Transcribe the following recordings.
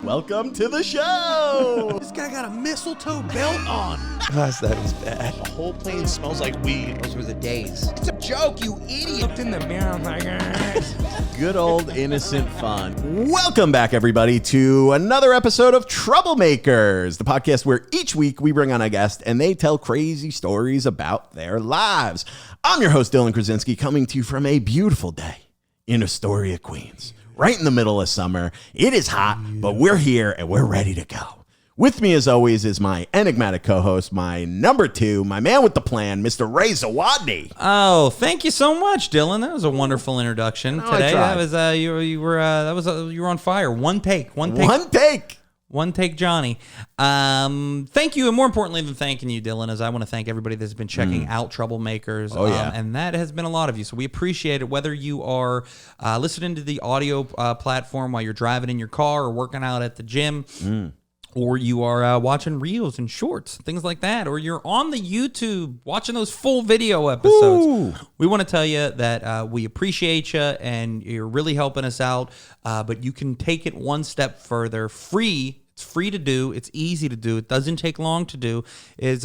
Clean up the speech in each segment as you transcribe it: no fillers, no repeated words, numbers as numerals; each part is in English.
Welcome to the show. This guy got a mistletoe belt on. Gosh, that is bad. The whole plane smells like weed. Those were the days. It's a joke, you idiot. Looked in the mirror, I'm like, Good old innocent fun. Welcome back, everybody, to another episode of Troublemakers, the podcast where each week we bring on a guest and they tell crazy stories about their lives. I'm your host, Dylan Krasinski, coming to you from a beautiful day in Astoria, Queens. Right in the middle of summer. It is hot, but we're here and we're ready to go. With me, as always, is my enigmatic co-host, my number two, my man with the plan, Mr. Ray Zawodni. Oh, thank you so much, Dylan. That was a wonderful introduction today. That was you were on fire. One take, Johnny. Thank you, and more importantly than thanking you, Dylan, is I want to thank everybody that's been checking out Troublemakers. Oh, yeah. And that has been a lot of you, so we appreciate it. Whether you are listening to the audio platform while you're driving in your car or working out at the gym, or you are watching reels and shorts, things like that, or you're on the YouTube watching those full video episodes. Ooh. We want to tell you that we appreciate you and you're really helping us out, but you can take it one step further. Free. It's free to do. It's easy to do. It doesn't take long to do. Is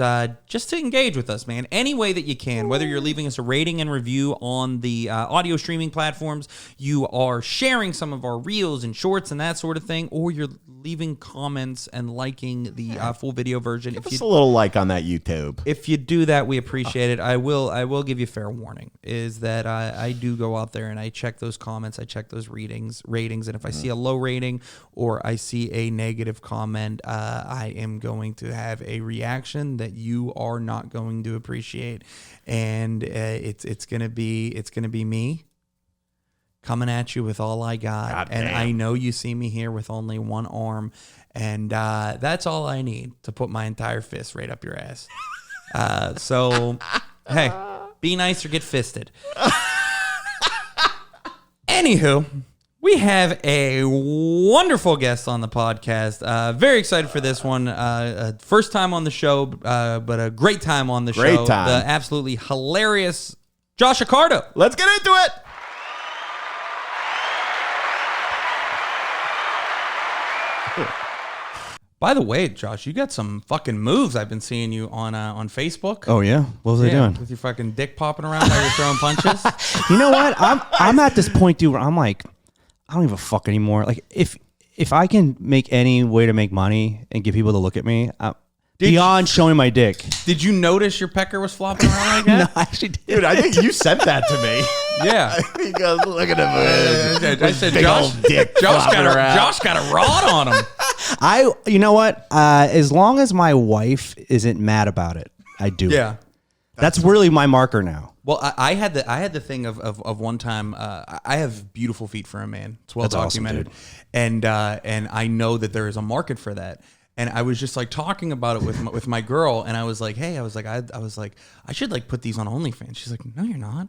just to engage with us, man. Any way that you can, whether you're leaving us a rating and review on the audio streaming platforms, you are sharing some of our reels and shorts and that sort of thing, or you're leaving comments and liking the full video version. Give us a little like on that YouTube. If you do that, we appreciate it. I will give you fair warning, is that I do go out there and I check those comments, I check those ratings, and if I see a low rating or I see a negative comment, I am going to have a reaction that you are not going to appreciate, and it's gonna be me coming at you with all I got. And I know you see me here with only one arm, and that's all I need to put my entire fist right up your ass. So hey, be nice or get fisted. Anywho, we have a wonderful guest on the podcast. Very excited for this one. First time on the show, but a great time on the show. Great time. The absolutely hilarious Josh Accardo. Let's get into it. By the way, Josh, you got some fucking moves I've been seeing you on Facebook. Oh yeah, what was I doing? With your fucking dick popping around while you're throwing punches. You know what? I'm at this point, dude, where I'm like, I don't give a fuck anymore. Like, if I can make any way to make money and get people to look at me, beyond showing my dick. Did you notice your pecker was flopping around like that? No, I actually did. Dude, I think you sent that to me. Yeah. He goes, look at him. I said, big old dick Josh got a rod on him. You know what? As long as my wife isn't mad about it, I do. Yeah. It. That's really my marker now. Well, I had the thing of one time. I have beautiful feet for a man. It's well documented, awesome, and I know that there is a market for that. And I was just like talking about it with my girl, and I was like, hey, I should like put these on OnlyFans. She's like, no, you're not.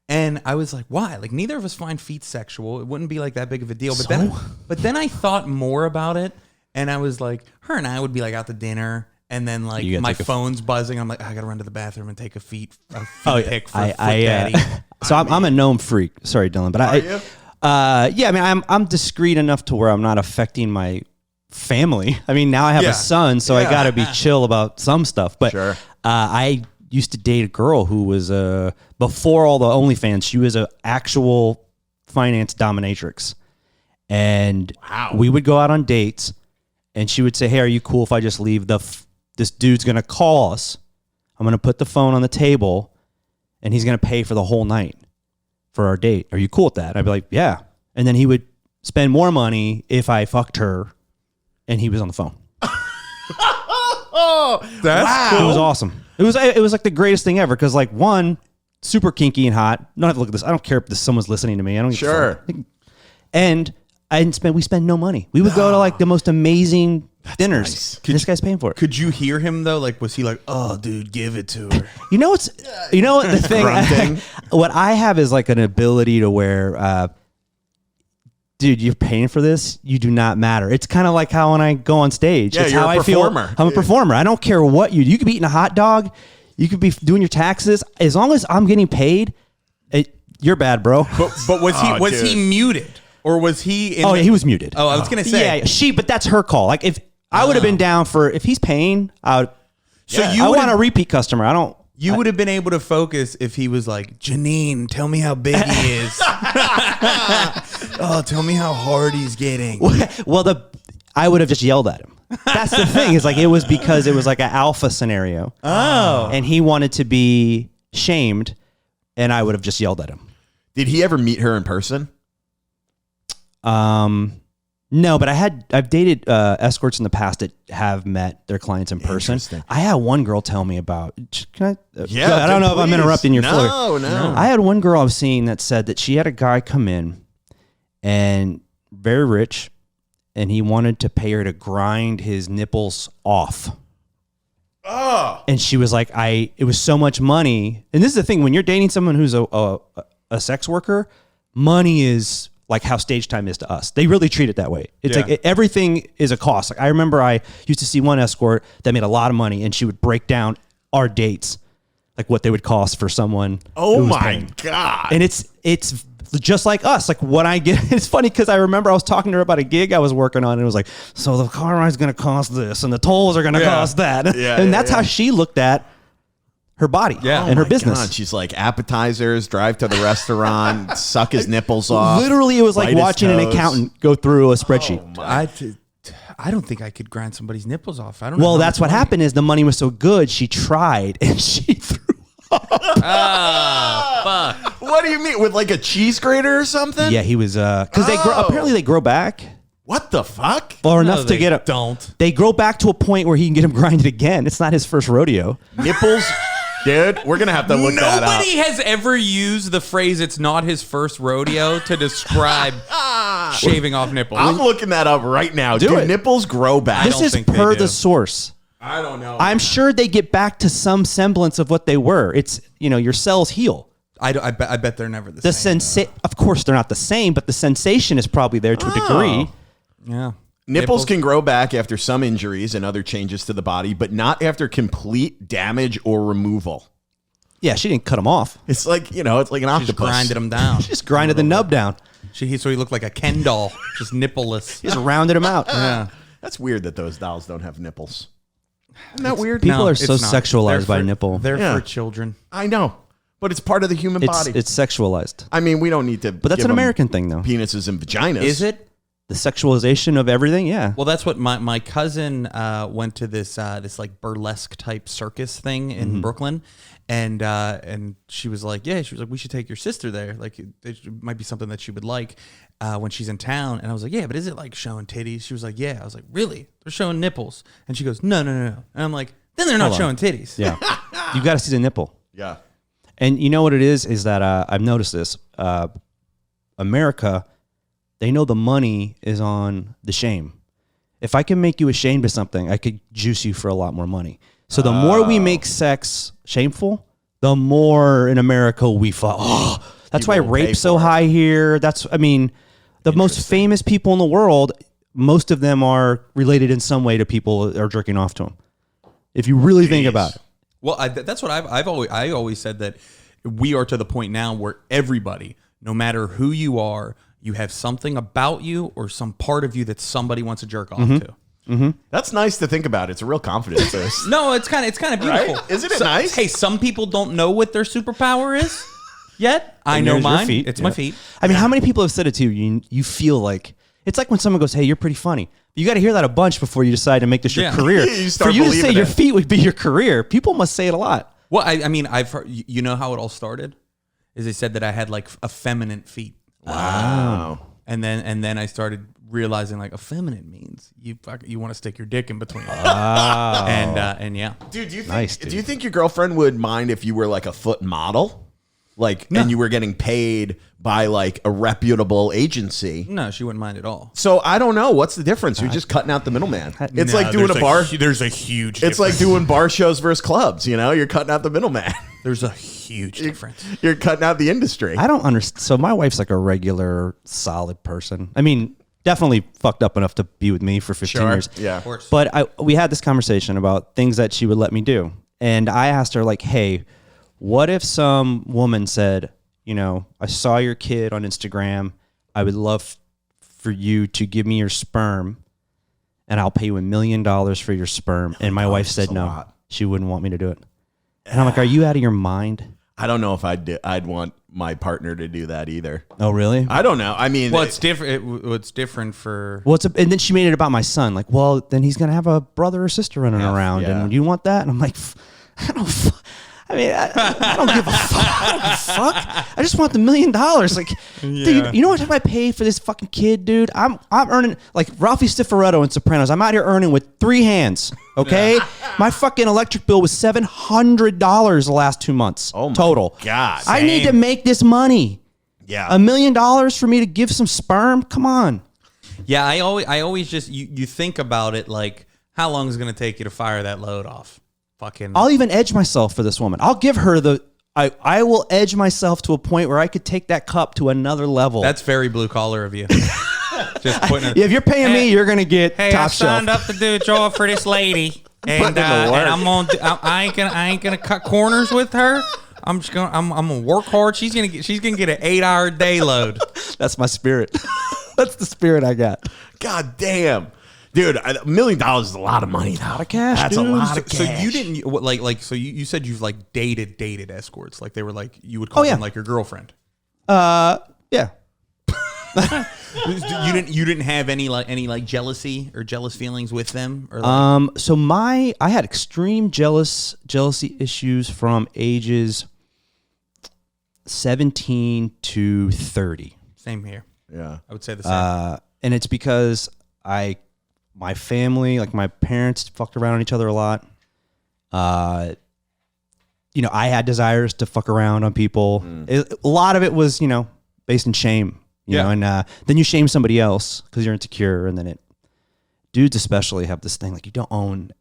And I was like, why? Like, neither of us find feet sexual. It wouldn't be like that big of a deal. But then I thought more about it, and I was like, her and I would be like out to dinner. And then like my phone's buzzing. I'm like, I gotta run to the bathroom and take a feet pic for Daddy. So I'm a gnome freak. Sorry, Dylan, but I mean, I'm discreet enough to where I'm not affecting my family. I mean, now I have a son, so I gotta be chill about some stuff. But sure. I used to date a girl who was before all the OnlyFans. She was an actual finance dominatrix, and we would go out on dates, and she would say, "Hey, are you cool if I just leave this dude's going to call us. I'm going to put the phone on the table and he's going to pay for the whole night for our date. Are you cool with that?" I'd be like, yeah. And then he would spend more money if I fucked her and he was on the phone. Oh, that's cool. It was awesome. It was like the greatest thing ever. Cause like one, super kinky and hot. You don't have to look at this. I don't care if someone's listening to me. I don't give a fuck. And we spend no money. We would go to like the most amazing dinners. Nice. This guy's paying for it. Could you hear him though? Like, was he like, "Oh, dude, give it to her"? You know what the thing? What I have is like an ability to where, dude, you're paying for this. You do not matter. It's kind of like how when I go on stage. Yeah, it's you're how a performer. I'm a performer. I don't care what you do. You could be eating a hot dog. You could be doing your taxes. As long as I'm getting paid, you're bad, bro. But was he muted? Or was he in Oh, yeah, he was muted. Oh, I was going to say. Yeah, but that's her call. Like, if I would have been down for, if he's paying, I want a repeat customer. I don't. You would have been able to focus if he was like, Janine, tell me how big he is. Oh, tell me how hard he's getting. Well, I would have just yelled at him. That's the thing. Is like, it was because it was like an alpha scenario. Oh. And he wanted to be shamed, and I would have just yelled at him. Did he ever meet her in person? No, but I've dated escorts in the past that have met their clients in person. Interesting. I had one girl tell me about. Can I? Yeah, I don't know if I'm please. interrupting your flow. No. I had one girl I was seeing that said that she had a guy come in, and very rich, and he wanted to pay her to grind his nipples off. Oh. And she was like, it was so much money. And this is the thing, when you're dating someone who's a sex worker, money is like how stage time is to us. They really treat it that way. It's like everything is a cost. Like, I remember I used to see one escort that made a lot of money, and she would break down our dates, like what they would cost for someone. Oh who was my paying. God. And it's just like us. Like, what I get, it's funny because I remember I was talking to her about a gig I was working on, and it was like, so the car ride's going to cost this, and the tolls are going to cost that. And that's how she looked at her body and her business. God. She's like, appetizers, drive to the restaurant, suck his nipples off. Literally, it was like bite his watching an toes. accountant go through a spreadsheet. I don't think I could grind somebody's nipples off. I don't know. Well, how that's much what money- happened is the money was so good, she tried, and she threw What do you mean? With like a cheese grater or something? Yeah, he was, because apparently they grow back. What the fuck? Or No, enough to they get up. don't. They grow back to a point where he can get him grinded again. It's not his first rodeo. Nipples? Dude, we're going to have to look that up. Nobody has ever used the phrase "it's not his first rodeo" to describe shaving off nipples. I'm looking that up right now. Do Do it. nipples grow back? This don't is think they per do. the source. I don't know. I'm sure they get back to some semblance of what they were. It's, your cells heal. I bet they're never the same. Of course, they're not the same, but the sensation is probably there to a degree. Yeah. Nipples can grow back after some injuries and other changes to the body, but not after complete damage or removal. Yeah, she didn't cut them off. It's like, it's like an octopus. Just grinded them down. She just grinded the nub down. So he looked like a Ken doll, just nippleless. Just rounded them out. Yeah. That's weird that those dolls don't have nipples. Isn't that weird? People are it's so not. sexualized by They're for- nipple. They're Yeah. for children. I know, but it's part of the human body. It's sexualized. I mean, we don't need to. But that's an American thing, though. Penises and vaginas. Is it? The sexualization of everything, yeah. Well, that's what my cousin went to this like burlesque type circus thing in Brooklyn, and she was like, we should take your sister there. Like, it might be something that she would like when she's in town. And I was like, yeah, but is it like showing titties? She was like, yeah. I was like, really? They're showing nipples? And she goes, no. And I'm like, then they're not showing titties. Yeah. You got to see the nipple. Yeah. And you know what it is that I've noticed this. America, they know the money is on the shame. If I can make you ashamed of something, I could juice you for a lot more money. So the more we make sex shameful, the more in America we fall. Oh, that's why People will pay rape's so for it. high here. The most famous people in the world, most of them are related in some way to people that are jerking off to them. If you really think about it. Well, that's what I always said, that we are to the point now where everybody, no matter who you are, you have something about you or some part of you that somebody wants to jerk off to. That's nice to think about. It's a real confidence boost. No, it's kind of beautiful. Right? Isn't it nice? Hey, some people don't know what their superpower is yet. I know There's your mine. feet. It's Yeah. my feet. I mean, how many people have said it to you? You feel like it's like when someone goes, "Hey, you're pretty funny." You got to hear that a bunch before you decide to make this your Yeah. career. You start For you to say believing your it. feet would be your career, people must say it a lot. Well, I mean, I've heard, you know how it all started? Is they said that I had like effeminate feet. Wow. And then I started realizing like effeminate means you want to stick your dick in between. And yeah. Dude, do you think Nice, dude. do you think your girlfriend would mind if you were like a foot model? And you were getting paid by like a reputable agency? No, she wouldn't mind at all. So I don't know. What's the difference? You're just cutting out the middleman. It's like doing a bar. There's a huge. It's like doing bar shows versus clubs. You're cutting out the middleman. There's a huge difference. You're cutting out the industry. I don't understand. So my wife's like a regular, solid person. I mean, definitely fucked up enough to be with me for 15 years. Yeah. Of course. But we had this conversation about things that she would let me do. And I asked her, like, hey, what if some woman said, I saw your kid on Instagram. I would love for you to give me your sperm, and I'll pay you $1 million for your sperm. And my wife said no. lot. She wouldn't want me to do it. And I'm like, are you out of your mind? I don't know if I'd want my partner to do that either. Oh, really? I don't know. I mean, Well, it's different. It's different for. Well, and then she made it about my son. Like, well, then he's gonna have a brother or sister running around, yeah. and you want that? And I'm like, I don't. I mean, I don't give a fuck. I don't give a fuck. I just want the $1 million. Like, dude, you know what I pay for this fucking kid, dude? I'm earning like Ralphie Stifaretto in Sopranos. I'm out here earning with 3 hands. Okay, my fucking electric bill was $700 the last 2 months. Oh my total. God. I need to make this money. yeah. $1 million for me to give some sperm? Come on. Yeah, I always just you think about it like how long is it going to take you to fire that load off? Fucking. I'll even edge myself for this woman. I'll give her I will edge myself to a point where I could take that cup to another level. That's very blue collar of you. Just putting it. Yeah, if you're paying me, you're gonna get Hey, top I signed shelf. up to do a job for this lady, and I ain't gonna cut corners with her. I'm gonna work hard. She's gonna get an 8-hour day load. That's my spirit. That's the spirit I got. God damn. Dude, $1 million is a lot of money, though. A lot of cash, That's dude. a lot of So cash. you didn't so you said you've like dated escorts, like they were like you would call yeah. them like your girlfriend. Yeah. You didn't have any jealousy or jealous feelings with them, or like, So I had extreme jealousy issues from ages 17 to 30. same here. Yeah. I would say the same. And it's because my family, like my parents, fucked around on each other a lot. I had desires to fuck around on people. A lot of it was, based in shame. You know, and then you shame somebody else because you're insecure, and then dudes especially have this thing like you don't own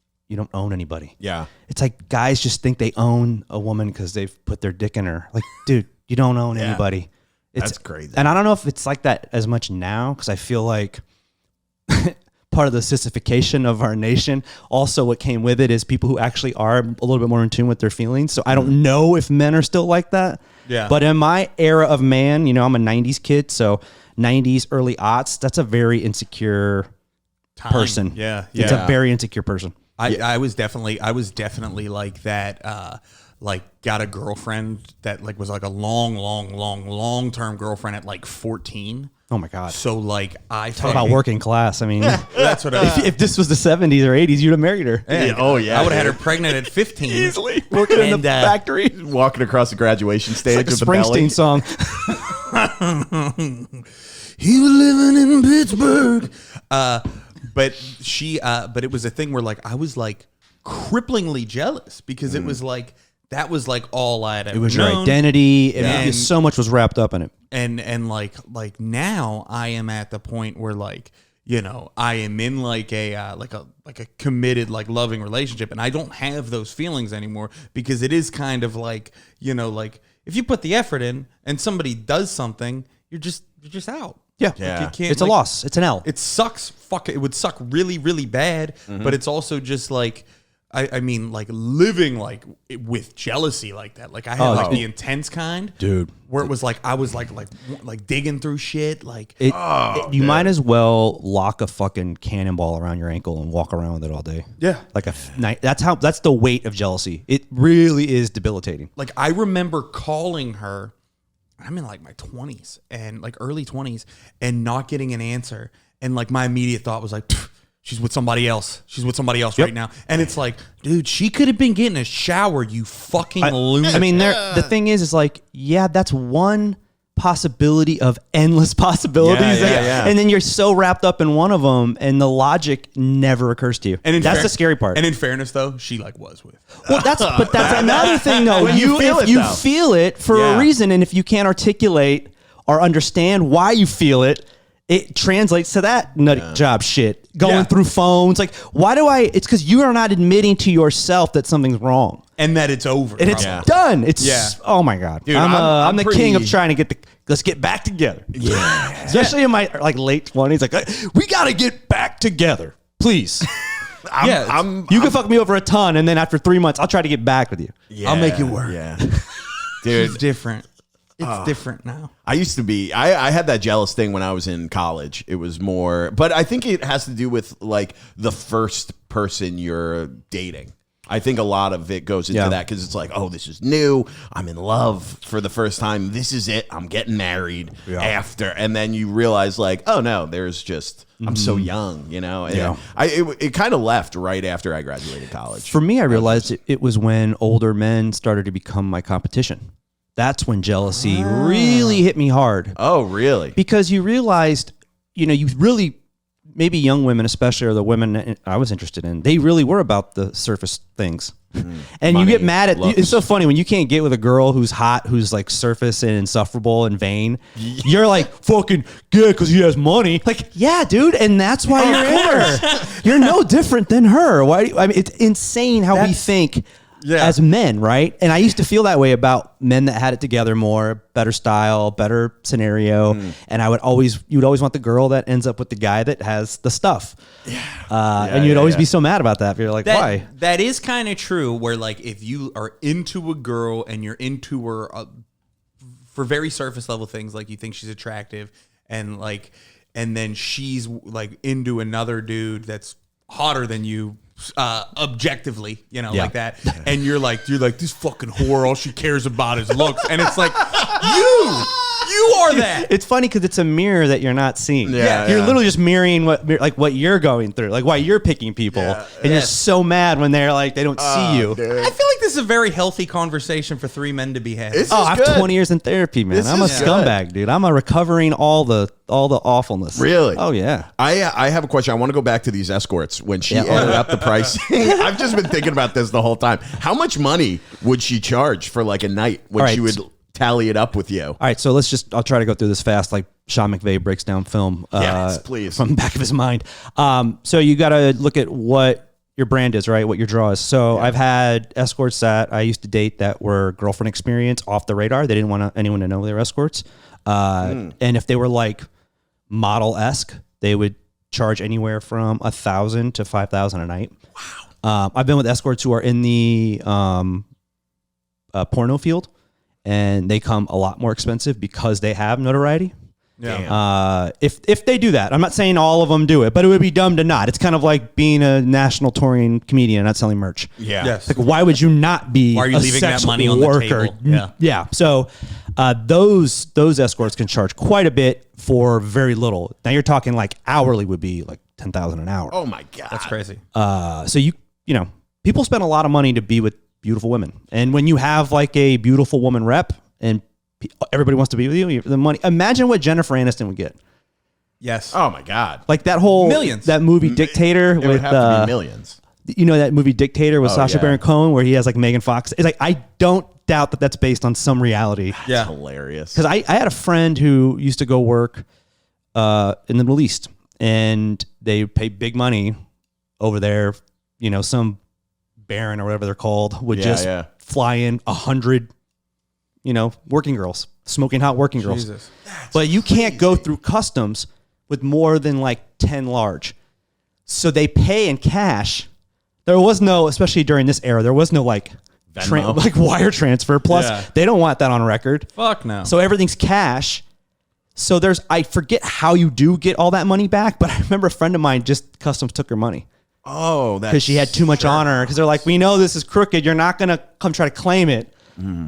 anybody. Yeah. It's like guys just think they own a woman because they've put their dick in her. Like, dude, you don't own anybody. That's crazy. And I don't know if it's like that as much now because I feel like part of the sissification of our nation, also what came with it is people who actually are a little bit more in tune with their feelings. So I don't know if men are still like that. Yeah. But in my era of man, I'm a 90s kid, so 90s, early aughts, that's a very insecure person. Yeah. It's a very insecure person. I was definitely like that. Like got a girlfriend that like was like a long term girlfriend at like 14. Oh my God. So like I Talk about working class. I mean, That's what if this was the 70s or 80s, you'd have married her. Yeah. Oh, yeah. I would have had her pregnant at 15. Easily. Working in the And, factory. Walking across the graduation stage Like a with the belly. Springsteen song. He was living in Pittsburgh. But it was a thing where like I was like cripplingly jealous because it was like that was like all I had ever It was your known. identity, and And- so much was wrapped up in it. And like now I am at the point where like I am in like a committed like loving relationship, and I don't have those feelings anymore because it is kind of like like if you put the effort in and somebody does something, you're just out. Yeah, Yeah. You can't, it's a loss. It's an L. It sucks. Fuck it. It would suck really, really bad. But it's also just like, I mean, like living like with jealousy like that. Like I had like the intense kind, Dude. where it was like I was like digging through shit. Like You might as well lock a fucking cannonball around your ankle and walk around with it all day. Yeah. Like that's the weight of jealousy. It really is debilitating. like I remember calling her. I'm in like my 20s and like early 20s and not getting an answer. And like my immediate thought was like, she's with somebody else. She's with somebody else right now. And it's like, dude, she could have been getting a shower, you fucking lunatic. I mean, the thing is like, yeah, that's one possibility of endless possibilities. Yeah. And then you're so wrapped up in one of them, and the logic never occurs to you. And that's the scary part. And in fairness, though, she like was with. Well, that's another thing, though. When you feel it, you though. feel it for Yeah. a reason, and if you can't articulate or understand why you feel it, it translates to that nutty job shit. Going through phones, like, why do I? It's because you are not admitting to yourself that something's wrong, And that it's over. and it's Yeah. done. It's Yeah. oh my god, Dude, I'm the king of pretty- trying to get let's get back together. Yeah, especially in my like late 20s, like we gotta get back together, please. You can fuck me over a ton, and then after 3 months, I'll try to get back with you. Yeah. I'll make it work. Yeah. Dude, it's different. It's different now. I used to be. I had that jealous thing when I was in college. It was more, but I think it has to do with like the first person you're dating. I think a lot of it goes into that because it's like, oh, this is new. I'm in love for the first time. This is it. I'm getting married after. And then you realize like, oh, no, there's just, I'm so young, you know? And it kind of left right after I graduated college. For me, I realized it was when older men started to become my competition. That's when jealousy really hit me hard. Oh, really? Because you realized, you really, maybe young women especially, or the women I was interested in, they really were about the surface things. And Money, you get mad at, looks. it's so funny when you can't get with a girl who's hot, who's like surface and insufferable and vain. You're like, fucking good because he has money. Like, yeah, dude. And that's why you're in her. You're no different than her. Why? It's insane how we think as men, right? And I used to feel that way about men that had it together more, better style, better scenario. And you would always want the girl that ends up with the guy that has the stuff. And you'd always be so mad about that. You're like, why? That is kind of true, where like if you are into a girl and you're into her for very surface level things, like you think she's attractive and then she's like into another dude that's hotter than you, objectively, like that, and you're like this fucking whore, all she cares about is looks, and it's like you are that. It's funny because it's a mirror that you're not seeing. You're literally just mirroring what you're going through, like why you're picking people, and you're so mad when they're like they don't see you. Dude. I feel like this is a very healthy conversation for three men to be had. I have 20 years in therapy, man. I'm a scumbag, dude. I'm a recovering all the awfulness. Really? Oh yeah. I have a question. I want to go back to these escorts when she added up the pricing. I've just been thinking about this the whole time. How much money would she charge for like a night when she would tally it up with you? All right, so I'll try to go through this fast, like Sean McVay breaks down film Yes, please. from the back of his mind. So you got to look at what your brand is, right? What your draw is. So I've had escorts that I used to date that were girlfriend experience off the radar. They didn't want anyone to know they were escorts. And if they were like model-esque, they would charge anywhere from $1,000 to $5,000 a night. Wow. I've been with escorts who are in the porno field, and they come a lot more expensive because they have notoriety. Yeah. If they do that, I'm not saying all of them do it, but it would be dumb to not. It's kind of like being a national touring comedian and not selling merch. Yeah. Yes. Like, why would you not be? Why are you a leaving that sex money on the worker? table? Yeah. Yeah. So those escorts can charge quite a bit for very little. Now you're talking like hourly would be like $10,000 an hour. Oh my God. That's crazy. So people spend a lot of money to be with beautiful women, and when you have like a beautiful woman rep and everybody wants to be with you, the money. Imagine what Jennifer Aniston would get. Yes. Oh my God. Like that whole Millions. that movie Dictator It would with have to be millions. that movie Dictator with Sacha yeah. Baron Cohen where he has like Megan Fox. It's like I don't doubt that that's based on some reality. Yeah. That's hilarious. Because I had a friend who used to go work in the Middle East, and they pay big money over there. Some baron or whatever they're called would fly in 100, working girls, smoking hot working girls. Jesus. But you can't go through customs with more than like 10 large. So they pay in cash. There was no, especially during this era, there was no like wire transfer. Plus, they don't want that on record. Fuck no. So everything's cash. So I forget how you do get all that money back, but I remember a friend of mine just customs took her money. Oh, that's Because she had too much on her. Because they're like, we know this is crooked. You're not going to come try to claim it.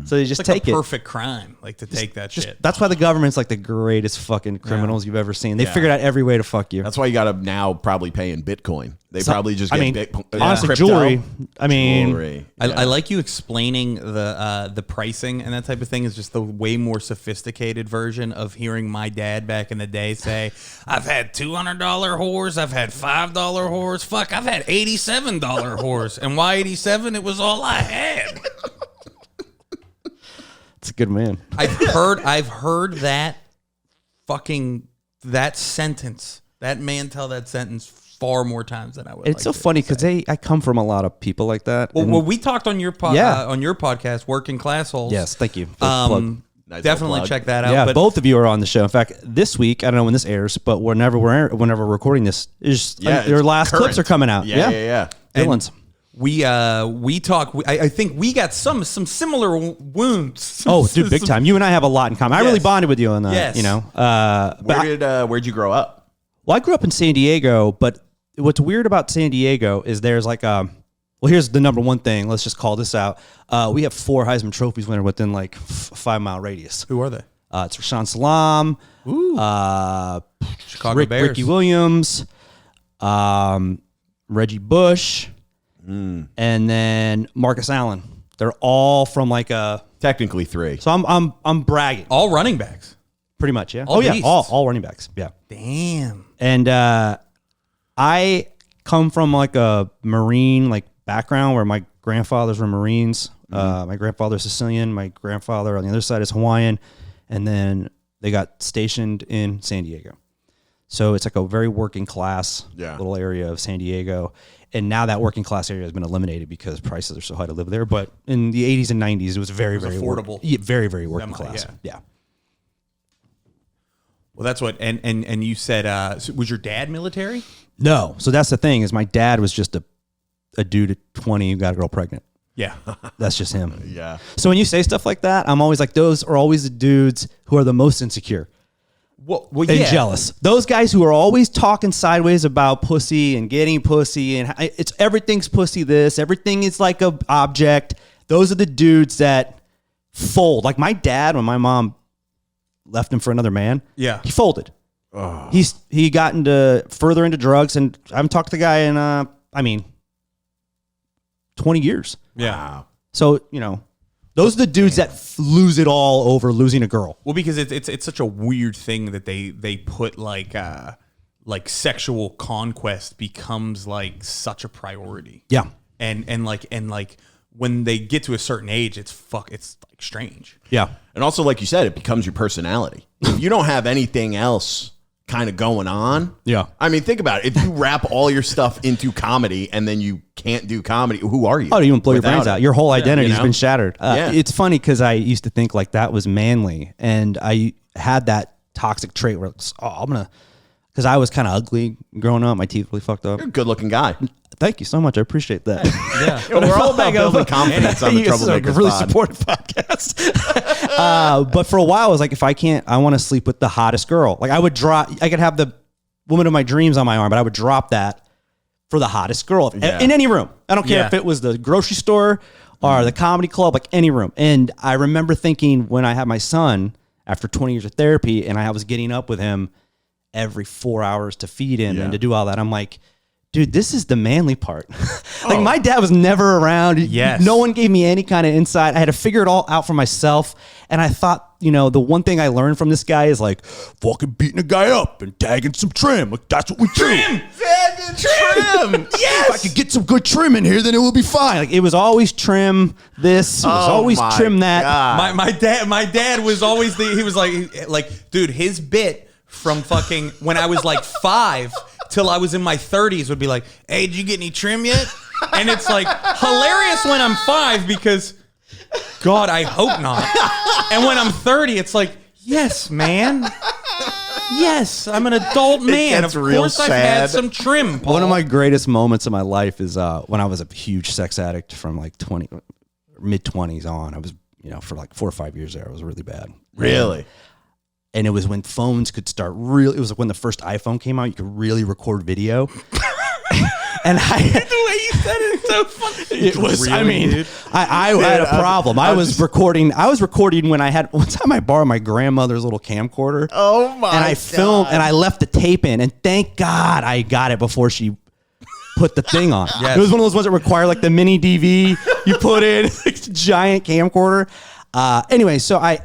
So they just it's like take a it. perfect crime, like to take that shit. That's why the government's like the greatest fucking criminals you've ever seen. They figured out every way to fuck you. That's why you got to now probably pay in Bitcoin. They probably just get honestly, crypto. jewelry. I mean, Jewelry. I like you explaining the pricing and that type of thing is just the way more sophisticated version of hearing my dad back in the day say, I've had $200 whores, I've had $5 whores, fuck, I've had $87 whores. And why 87? It was all I had. it's a good man. I've heard that sentence, that man tell that sentence far more times than I would. It's so funny because I come from a lot of people like that. Well, we talked on your on your podcast, Working Class Holes. Yes, thank you. For the plug. Nice Definitely plug. check that out. Yeah, but both of you are on the show. In fact, this week, I don't know when this airs, but whenever we're recording this, your last current. clips are coming out. Yeah. Dylan's. we talk. I think we got some similar wounds. Oh, dude, big time. You and I have a lot in common. I really Yes. bonded with you on that. Yes. You know. Where'd you grow up? Well, I grew up in San Diego, but what's weird about San Diego is there's like well, here's the number one thing. Let's just call this out. We have 4 Heisman Trophies winner within like 5-mile radius. Who are they? It's Rashawn Salam, Chicago Bears. Ricky Williams, Reggie Bush, and then Marcus Allen. They're all from like a. Technically 3. So I'm bragging. All running backs. Pretty much, yeah. All yeah, beasts. all running backs. Yeah. Damn. And I come from like a Marine like background where my grandfathers were Marines. My grandfather's Sicilian. My grandfather on the other side is Hawaiian. And then they got stationed in San Diego. So it's like a very working class little area of San Diego. And now that working class area has been eliminated because prices are so high to live there. But in the 80s and 90s, it was very affordable. Very, very working class. Yeah. Well, that's what. And you said, so was your dad military? No. So that's the thing is my dad was just a dude at 20 who got a girl pregnant. Yeah. That's just him. Yeah. So when you say stuff like that, I'm always like, those are always the dudes who are the most insecure Well, and jealous. Those guys who are always talking sideways about pussy and getting pussy and it's everything's pussy this, everything is like a object. Those are the dudes that fold. Like my dad, when my mom left him for another man, he folded. He got further into drugs, and I haven't talked to the guy in 20 years. Yeah. Wow. So, those are the dudes that lose it all over losing a girl. Well, because it's such a weird thing that they put like sexual conquest becomes like such a priority. Yeah. And like when they get to a certain age, it's like strange. Yeah. And also, like you said, it becomes your personality. If you don't have anything else kind of going on. Yeah. I mean, think about it. If you wrap all your stuff into comedy and then you can't do comedy, who are you? Oh, you won't blow your brains without out. it? Your whole identity's you know? been shattered. Yeah. It's funny because I used to think like that was manly, and I had that toxic trait where it's, because I was kind of ugly growing up. My teeth really fucked up. You're a good-looking guy. Thank you so much. I appreciate that. Yeah. We're all about building confidence on the It's like a Troublemakers really pod. supportive podcast. But for a while, I was like, if I can't, I want to sleep with the hottest girl. Like I could have the woman of my dreams on my arm, but I would drop that for the hottest girl in any room. I don't care if it was the grocery store or the comedy club, like any room. And I remember thinking when I had my son after 20 years of therapy and I was getting up with him every 4 hours to feed him and to do all that, I'm like, dude, this is the manly part. My dad was never around. Yes. No one gave me any kind of insight. I had to figure it all out for myself. And I thought, the one thing I learned from this guy is like fucking beating a guy up and tagging some trim. Like that's what we do. Trim. Yes. If I could get some good trim in here, then it will be fine. Like it was always trim this. It was always my trim that. God. My dad was always he was like, dude, his bit from fucking when I was like 5 till I was in my 30s would be like, hey, did you get any trim yet? And it's like hilarious when I'm 5 because God, I hope not. And when I'm 30, it's like, yes, man. Yes, I'm an adult man. gets Of real course I've sad. had some trim, Paul. One of my greatest moments of my life is when I was a huge sex addict from like mid-20s on. I was, for like 4 or 5 years there. I was really bad. Really? And it was when phones could start really, it was like when the first iPhone came out, you could really record video. And the way you said it is so funny. it was, Really, dude? I had a problem. I was recording when I had, one time I borrowed my grandmother's little camcorder. Oh my And I filmed and I left the tape in, and thank God I got it before she put the thing on. Yes. It was one of those ones that require like the mini DV you put in, like, giant camcorder. Anyway, so I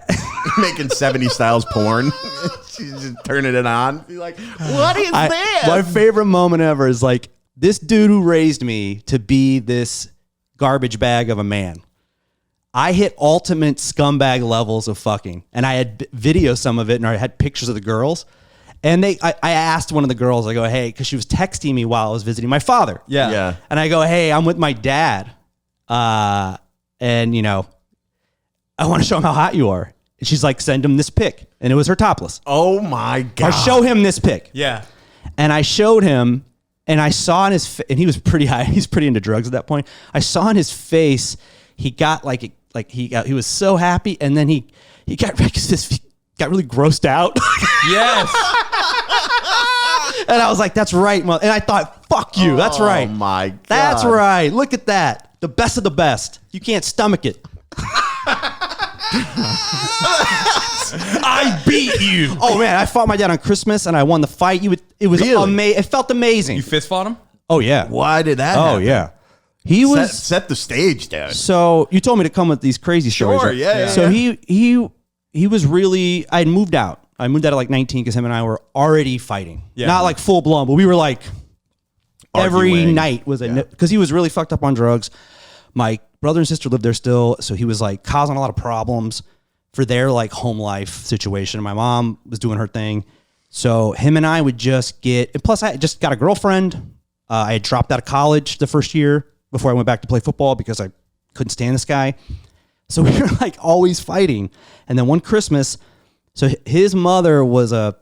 making 70 styles porn. She's just turning it on. Be like, what is this? my favorite moment ever is like this dude who raised me to be this garbage bag of a man. I hit ultimate scumbag levels of fucking, and I had video some of it, and I had pictures of the girls. And I asked one of the girls, I go, hey, because she was texting me while I was visiting my father. Yeah. And I go, hey, I'm with my dad. And, I want to show him how hot you are. And she's like, send him this pic. And it was her topless. Oh my God. Or show him this pic. Yeah. And I showed him, And I saw in his and he was pretty high. He's pretty into drugs at that point. I saw in his face he got he was so happy, and then he got really grossed out. Yes. And I was like, "That's right, and I thought, "Fuck you, that's right." Oh my God. That's right. Look at that. The best of the best. You can't stomach it. I beat you. Oh man, I fought my dad on Christmas and I won the fight. It was Really? amazing. It felt amazing. You fist fought him? Oh yeah. Why did that Oh happen? yeah. He was Set the stage, dude. so you told me to come with these crazy stories. Sure, Right? yeah. So he was really. I had moved out. I moved out at like 19 because him and I were already fighting. Yeah. Not like full blown, but we were like every Arguing. night was because he was really fucked up on drugs. My brother and sister lived there still, so he was like causing a lot of problems for their like home life situation. My mom was doing her thing. So him and I would just get, and plus I had just got a girlfriend. I had dropped out of college the first year before I went back to play football because I couldn't stand this guy. So we were like always fighting. And then one Christmas, so his mother was a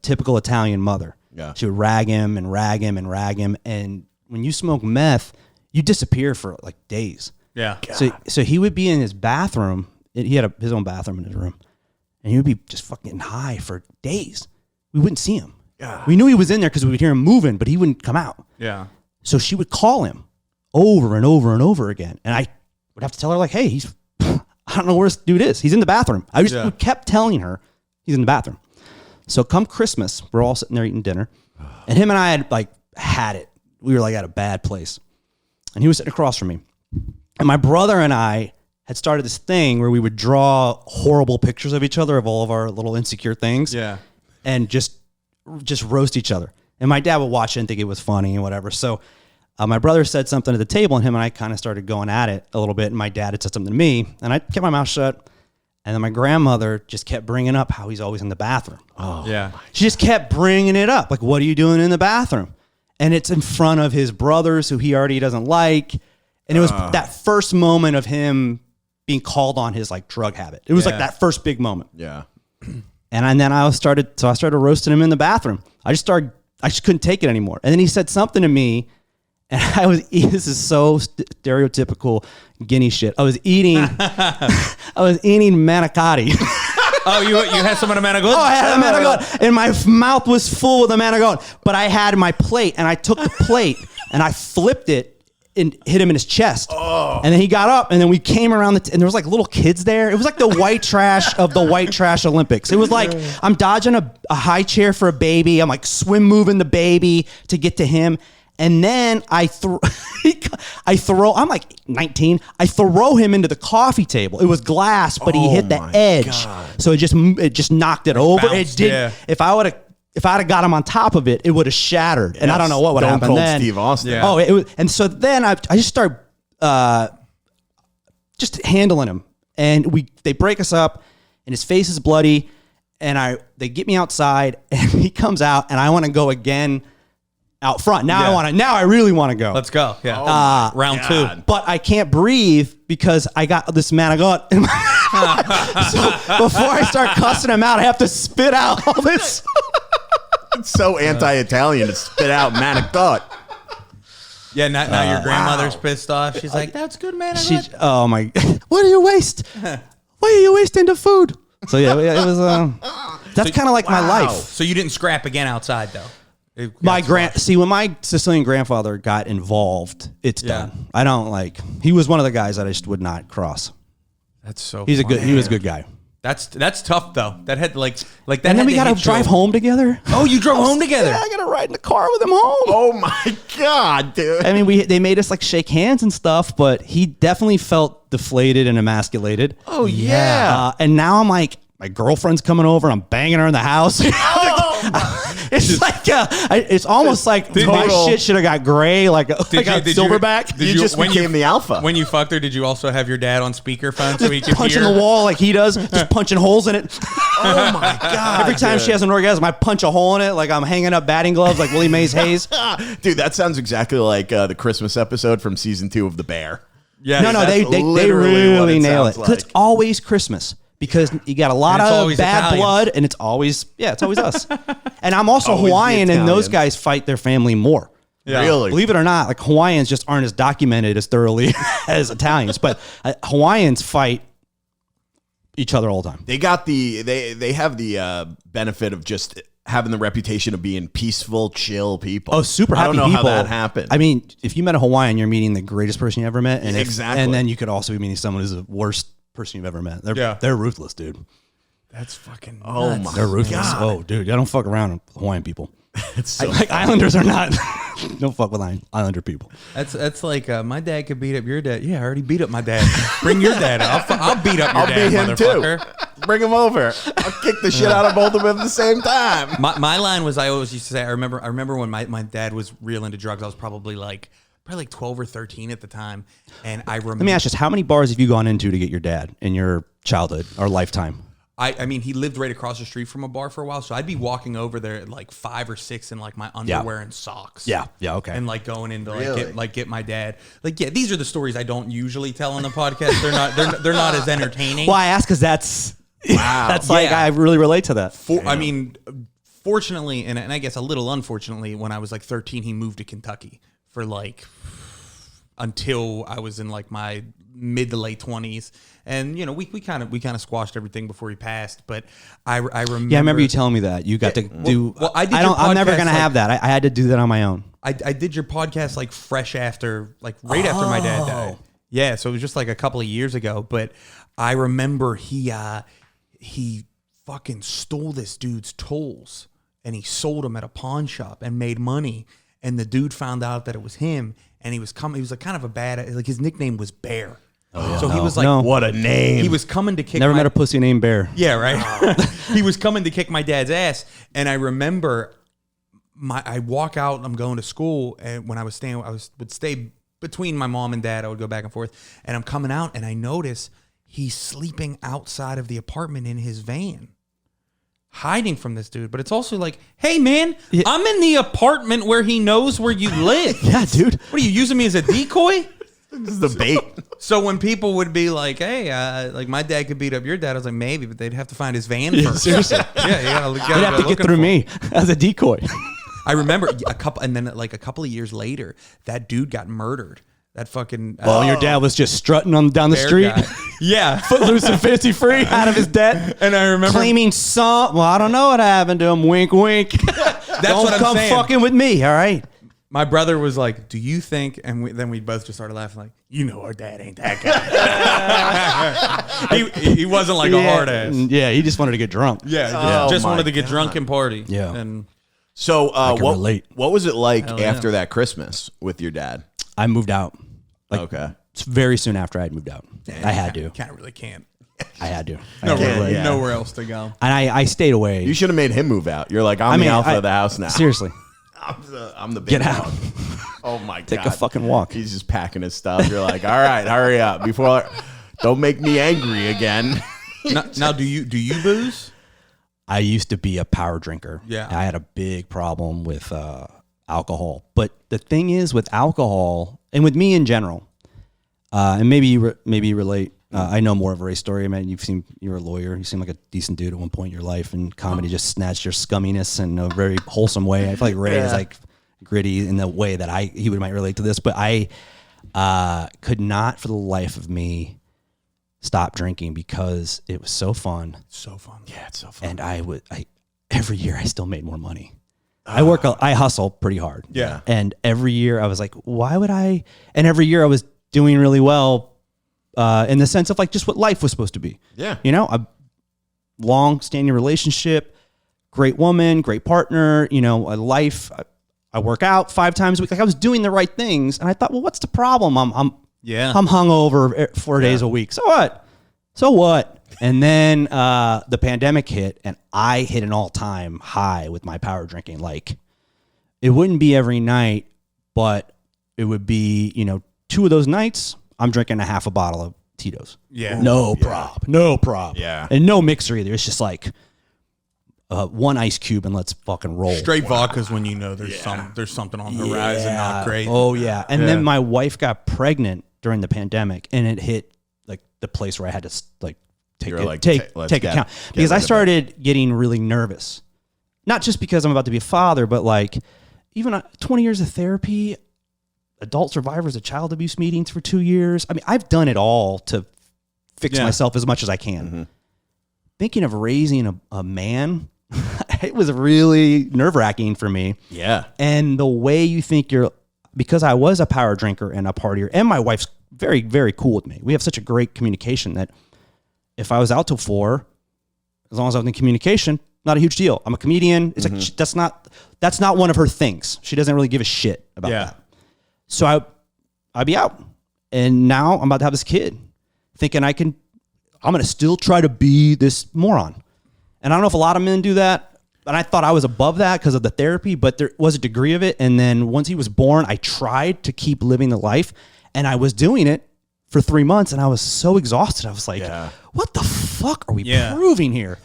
typical Italian mother. Yeah. She would rag him and rag him and rag him. And when you smoke meth, you disappear for like days. Yeah. So he would be in his bathroom. He had his own bathroom in his room, and he would be just fucking high for days. We wouldn't see him. God. We knew he was in there because we would hear him moving, but he wouldn't come out. Yeah. So she would call him over and over and over again, and I would have to tell her like, "Hey, I don't know where this dude is. He's in the bathroom." I just kept telling her he's in the bathroom. So come Christmas, we're all sitting there eating dinner, and him and I had it. We were like at a bad place, and he was sitting across from me, and my brother and I had started this thing where we would draw horrible pictures of each other of all of our little insecure things. Yeah. And just roast each other. And my dad would watch it and think it was funny and whatever. So my brother said something at the table, and him and I kind of started going at it a little bit. And my dad had said something to me, and I kept my mouth shut. And then my grandmother just kept bringing up how he's always in the bathroom. Oh. Yeah. She just kept bringing it up. Like, what are you doing in the bathroom? And it's in front of his brothers who he already doesn't like. And it was that first moment of him being called on his like drug habit. It was like that first big moment. Yeah. And then I started roasting him in the bathroom. I just couldn't take it anymore. And then he said something to me, and this is so stereotypical Guinea shit. I was eating manicotti. Oh, you had some of the manigot? Oh, I had a manigot, and my mouth was full with the manigot. But I had my plate, and I took the plate, and I flipped it, and hit him in his chest. Oh. And then he got up, and then we came around and there was like little kids there. It was like the white trash of the white trash Olympics. It was like I'm dodging a high chair for a baby. I'm like swim moving the baby to get to him. And then I'm like 19. I throw him into the coffee table. It was glass, but he hit the edge. God. So it just knocked it over. Bounced, it did. Yeah. If I'd have got him on top of it, it would have shattered. And I don't know what would happen then. Steve Austin. Yeah. Oh, it was, and so then I just start just handling him, and they break us up, and his face is bloody, and they get me outside, and he comes out, and I want to go again out front. Now I really want to go. Let's go. Yeah. Round God. 2. But I can't breathe because I got this manigot in my so before I start cussing him out, I have to spit out all this. It's so anti-Italian to spit out manigot. Yeah, now your grandmother's pissed off. She's like, "That's good, man." Oh my! What do you waste? Why are you wasting the food? So yeah, it was. That's kind of like my life. So you didn't scrap again outside though. When my Sicilian grandfather got involved, it's done. I don't he was one of the guys that I just would not cross. That's so. He was a good guy. That's tough though. That had like that. And then we got to drive home together. Oh, you drove home together? Yeah, I got to ride in the car with him home. Oh my God, dude. I mean, they made us like shake hands and stuff, but he definitely felt deflated and emasculated. Oh yeah. And now I'm like, my girlfriend's coming over. I'm banging her in the house. It's like it's almost like my shit should have got gray, like a silverback. You just became the alpha. When you fucked her, did you also have your dad on speakerphone so he could punching hear? the wall like he does, just punching holes in it. Oh my God. Every time she has an orgasm, I punch a hole in it like I'm hanging up batting gloves like Willie Mays Hayes. Dude, that sounds exactly like the Christmas episode from season 2 of The Bear. Yeah. No, they really nail it. Because it's always Christmas. Because you got a lot of bad Italians. blood, and it's always us. And I'm also Always Hawaiian, the and those Italians. guys fight their family more. Really? Believe it or not, like Hawaiians just aren't as documented as thoroughly as Italians, but Hawaiians fight each other all the time. They got they have the benefit of just having the reputation of being peaceful, chill people. Oh, super happy people. I don't know how that happened. I mean, if you met a Hawaiian, you're meeting the greatest person you ever met. And Exactly. And then you could also be meeting someone who's the worst person you've ever met. They're ruthless, dude. That's fucking oh nuts. my They're ruthless. God. Oh, dude, I don't fuck around with Hawaiian people. It's so Like Islanders are not. Don't fuck with Islander people. That's like my dad could beat up your dad. Yeah, I already beat up my dad. Bring your dad. I'll beat up your I'll dad, beat him motherfucker. too. Bring him over. I'll kick the shit out of both of them at the same time. My line was, I always used to say, I remember when my dad was real into drugs. I was probably like 12 or 13 at the time, and I remember. Let me ask you this: how many bars have you gone into to get your dad in your childhood or lifetime? I mean, he lived right across the street from a bar for a while, so I'd be walking over there at like 5 or 6 in like my underwear and socks. Yeah, okay. And like going in to Really? get my dad. Like, yeah, these are the stories I don't usually tell on the podcast. They're not as entertaining. Well, I ask because that's that's like Yeah. I really relate to that. I mean, fortunately, and I guess a little unfortunately, when I was like 13, he moved to Kentucky for like until I was in like my mid to late 20s, and you know we kind of squashed everything before he passed. But I remember. Yeah, I remember you telling me that you got to do. well, I did I your don't. I'm never podcast, gonna have that. I had to do that on my own. I did your podcast like fresh after, like right after my dad died. Yeah, so it was just like a couple of years ago. But I remember he fucking stole this dude's tools and he sold them at a pawn shop and made money. And the dude found out that it was him, and he was like kind of a bad, like his nickname was Bear. So he was like, No. What a name. he was coming to kick. Never my, met a pussy named Bear. Yeah, right. He was coming to kick my dad's ass, and I remember I walk out. I'm going to school, and when I was staying, would stay between my mom and dad. I would go back and forth, and I'm coming out, and I notice he's sleeping outside of the apartment in his van, hiding from this dude. But it's also like, hey man, I'm in the apartment where he knows where you live. Yeah, dude. What are you using me as a decoy? This is the bait. So when people would be like, "Hey, like my dad could beat up your dad," I was like, "Maybe," but they'd have to find his van first. Seriously. Yeah, you gotta You'd have to get through me as a decoy. I remember a couple of years later, that dude got murdered. That fucking Well, your dad was just strutting on down the bear street, guy. Yeah, footloose and fancy free, out of his debt, and I remember claiming some. Well, I don't know what happened to him. Wink, wink. that's Don't what I'm come saying. fucking with me. All right. My brother was like, "Do you think?" And then we both just started laughing, like, "You know, our dad ain't that guy." he wasn't like a hard ass. Yeah, he just wanted to get drunk. Yeah, just my wanted to get God. drunk and party. Yeah. and So can relate. what was it like Hell yeah. after that Christmas with your dad? I moved out. Like, Okay. it's very soon after I had moved out. I had to. kind of really can't. I had to. Yeah. Nowhere else to go. And I stayed away. You should have made him move out. You're like, I'm the alpha of the house now. Seriously. I'm the big Get out. dog. Oh my Take God. a fucking walk. He's just packing his stuff. You're like, all right, hurry up don't make me angry again. Now, do you booze? I used to be a power drinker. Yeah. I had a big problem with alcohol. But the thing is with alcohol, and with me in general, and maybe you relate. I know more of Ray's story, man. You're a lawyer. You seem like a decent dude at one point in your life, and comedy just snatched your scumminess in a very wholesome way. I feel like Ray is like gritty in the way that he might relate to this, but I could not for the life of me stop drinking because it was so fun. So fun. Yeah, it's so fun. And every year I still made more money. I hustle pretty hard. Yeah. And every year I was like, why would I? And every year I was doing really well in the sense of like just what life was supposed to be. Yeah. You know, a long-standing relationship, great woman, great partner, you know, a life. I work out 5 times a week. Like I was doing the right things. And I thought, well, what's the problem? I'm hungover 4 days a week. So what? And then the pandemic hit, and I hit an all-time high with my power drinking. Like, it wouldn't be every night, but it would be, 2 of those nights, I'm drinking a half a bottle of Tito's. Yeah. No prop. Yeah. And no mixer either. It's just like 1 ice cube and let's fucking roll. Straight vodka's when you know there's something on the horizon, not great. Oh, yeah. And then my wife got pregnant during the pandemic, and it hit like the place where I had to like take You're it, like, take let's take get account rid because of I it. started getting really nervous, not just because I'm about to be a father, but like, even 20 years of therapy, adult survivors of child abuse meetings for 2 years. I mean, I've done it all to fix myself as much as I can. Mm-hmm. Thinking of raising a man, it was really nerve-wracking for me. Yeah. And the way you think because I was a power drinker and a partier, and my wife's very, very cool with me. We have such a great communication that if I was out till 4, as long as I was in communication, not a huge deal. I'm a comedian. It's like, that's not one of her things. She doesn't really give a shit about that. So I'd be out. And now I'm about to have this kid, thinking I'm going to still try to be this moron. And I don't know if a lot of men do that. And I thought I was above that because of the therapy, but there was a degree of it. And then once he was born, I tried to keep living the life. And I was doing it for 3 months. And I was so exhausted. I was like, what the fuck are we proving here?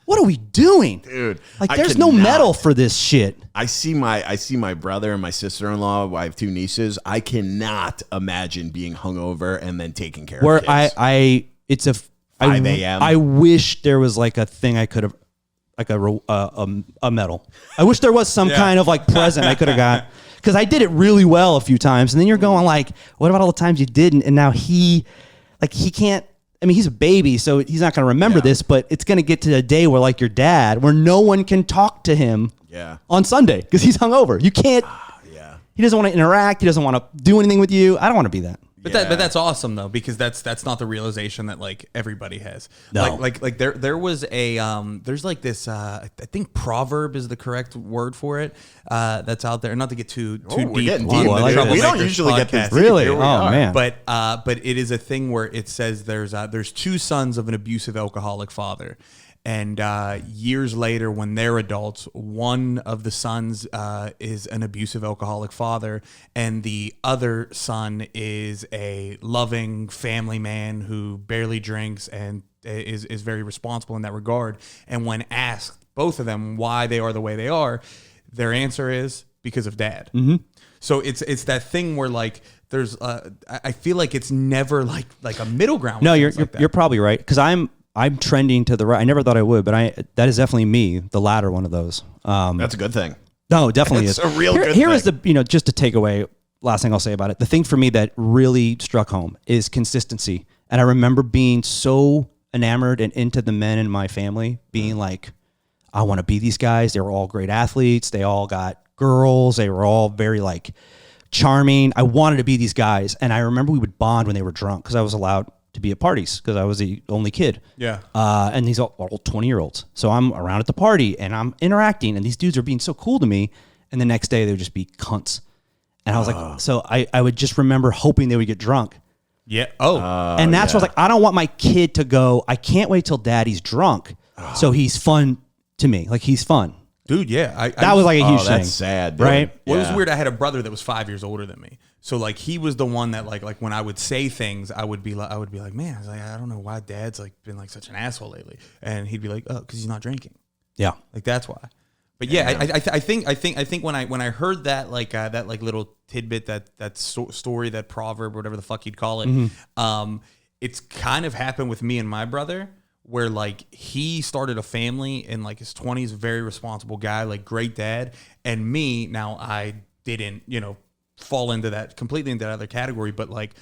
What are we doing? Dude. Like, there's no medal for this shit. I see my brother and my sister-in-law. I have 2 nieces. I cannot imagine being hungover and then taking care of kids. It's a 5 a.m. I wish there was like a thing I could have, like a medal. I wish there was some kind of like present I could have got, because I did it really well a few times, and then you're going like, what about all the times you didn't? And now he can't. I mean, he's a baby, so he's not going to remember this, but it's going to get to a day where, like your dad, where no one can talk to him on Sunday because he's hungover. You can't. He doesn't want to interact. He doesn't want to do anything with you. I don't want to be that. But that's awesome though, because that's not the realization that like everybody has. No. Like there was a there's like this I think proverb is the correct word for it that's out there. Not to get too deep. We're getting on deep. the We don't Troublemakers usually get this podcast. deep. Really? Here we Oh are. man. But it is a thing where it says there's 2 sons of an abusive alcoholic father. And years later, when they're adults, one of the sons is an abusive alcoholic father, and the other son is a loving family man who barely drinks and is very responsible in that regard. And when asked, both of them, why they are the way they are, their answer is because of dad. Mm-hmm. So it's that thing where like there's I feel like it's never like a middle ground. No, you're probably right, because I'm trending to the right. I never thought I would, but that is definitely me, the latter one of those. That's a good thing. No, definitely It's is. a real good Here thing. is the, just to take away, last thing I'll say about it. The thing for me that really struck home is consistency. And I remember being so enamored and into the men in my family, being like, I want to be these guys. They were all great athletes. They all got girls. They were all very like charming. I wanted to be these guys. And I remember we would bond when they were drunk, because I was allowed to be at parties because I was the only kid. Yeah. And these are all 20-year-olds. So I'm around at the party and I'm interacting, and these dudes are being so cool to me. And the next day they would just be cunts. And I was like, so I would just remember hoping they would get drunk. Yeah. Oh. And that's what I was like, I don't want my kid to go, I can't wait till daddy's drunk. So he's fun to me. Like, he's fun. Dude, yeah. That was like a huge thing. That's sad, dude. Right? Well, it was weird. I had a brother that was 5 years older than me. So like he was the one that like when I would say things, I would be like, man, I don't know why dad's like been like such an asshole lately. And he'd be like, oh, because he's not drinking. Yeah. Like that's why. But yeah, I think when I heard that that like little tidbit, that story, that proverb, whatever the fuck you'd call it, it's kind of happened with me and my brother, where like he started a family in like his 20s, very responsible guy, like great dad, and me, now I didn't, fall into that completely into that other category, but like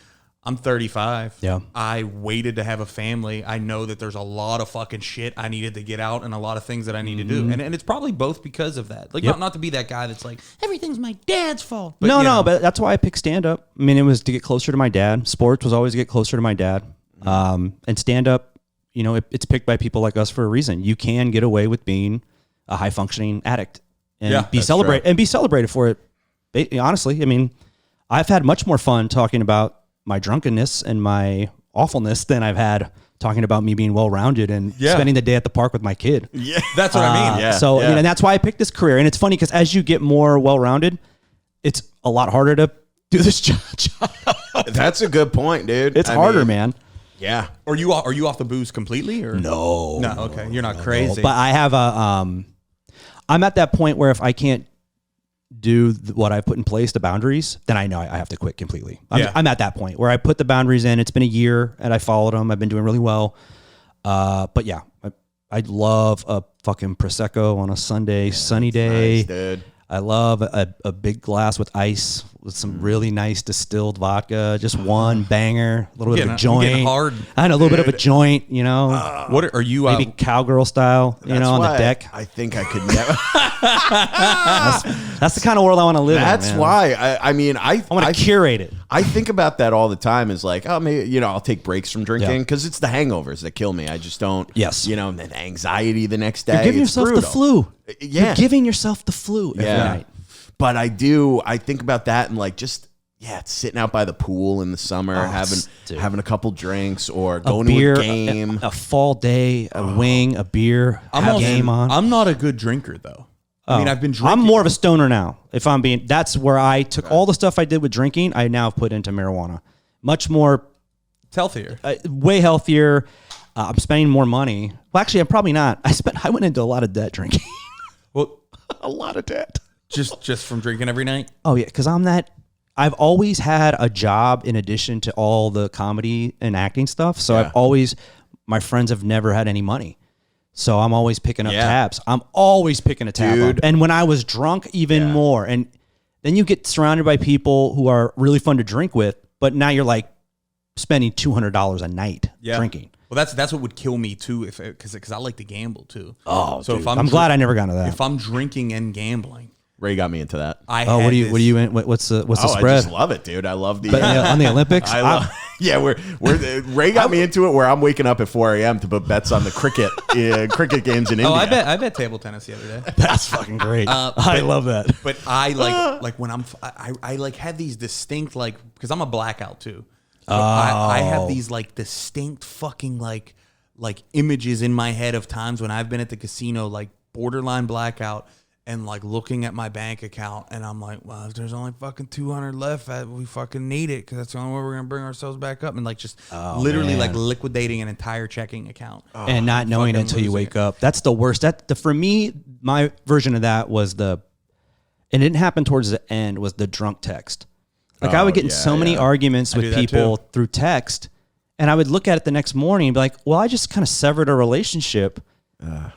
I'm 35. Yeah. I waited to have a family. I know that there's a lot of fucking shit I needed to get out and a lot of things that I need to do. And it's probably both because of that. Like not to be that guy that's like, everything's my dad's fault. But, No, but that's why I picked stand up. I mean, it was to get closer to my dad. Sports was always to get closer to my dad. And stand up, it's picked by people like us for a reason. You can get away with being a high functioning addict and be celebrated for it. Honestly, I mean, I've had much more fun talking about my drunkenness and my awfulness than I've had talking about me being well-rounded and spending the day at the park with my kid. Yeah, that's what I mean. Yeah. So, and that's why I picked this career. And it's funny because as you get more well-rounded, it's a lot harder to do this job. That's a good point, dude. It's harder, man. Yeah. Are you off the booze completely or No. Okay, you're not crazy. But I have I'm at that point where if I can't do what I put in place, the boundaries, then I know I have to quit completely. I'm at that point where I put the boundaries in. It's been a year and I followed them. I've been doing really well. But yeah, I'd love a fucking Prosecco on a sunny day. Nice, dude. I love a big glass with ice with some really nice distilled vodka. Just one banger, a little bit of a joint. I'm getting hard. I know, a little bit of a joint, you know. What are you? Maybe cowgirl style, you know, on the deck. I think I could never. That's the kind of world I want to live in. That's man. why. I want to curate it. I think about that all the time. Is like, oh, maybe I'll take breaks from drinking Yeah. because it's the hangovers that kill me. I just don't. Yes. The anxiety the next day. You're giving it's yourself brutal. the flu. Yeah. You're giving yourself the flu every night. But I think about that and like just sitting out by the pool in the summer, having a couple drinks or going beer, to a game. a fall day, a wing, a beer, a game on. I'm not a good drinker though. I mean, I've been drinking. I'm more of a stoner now. If I'm being, that's where I took all the stuff I did with drinking. I now have put into marijuana. Much more, It's healthier. way healthier. I'm spending more money. Well, actually, I'm probably not. I went into a lot of debt drinking. Well, A lot of debt. just from drinking every night. Oh yeah, because I've always had a job in addition to all the comedy and acting stuff. So my friends have never had any money. So I'm always picking up tabs. I'm always picking a tab up. And when I was drunk, even more. And then you get surrounded by people who are really fun to drink with, but now you're like spending $200 a night drinking. Well, that's what would kill me too, because I like to gamble too. Oh, so dude. if I'm glad I never got into that. If I'm drinking and gambling, Ray got me into that. what are you in? What's the spread? I just love it, dude. I love the On the Olympics? I love. Yeah, Ray got me into it where I'm waking up at 4 a.m. to put bets on the cricket games in India. oh, I bet table tennis the other day. That's fucking great. I love that. But I like when I like have these distinct because I'm a blackout too. So I have these like distinct fucking like images in my head of times when I've been at the casino, like borderline blackout, and like looking at my bank account, and I'm like, well, if there's only fucking 200 left, we fucking need it because that's the only way we're gonna bring ourselves back up, and like just literally like liquidating an entire checking account And not knowing until you wake up. That's the worst. For me, my version of that was and it didn't happen towards the end, was the drunk text. Like I would get in so many arguments with people through text, and I would look at it the next morning and be like, well, I just kind of severed a relationship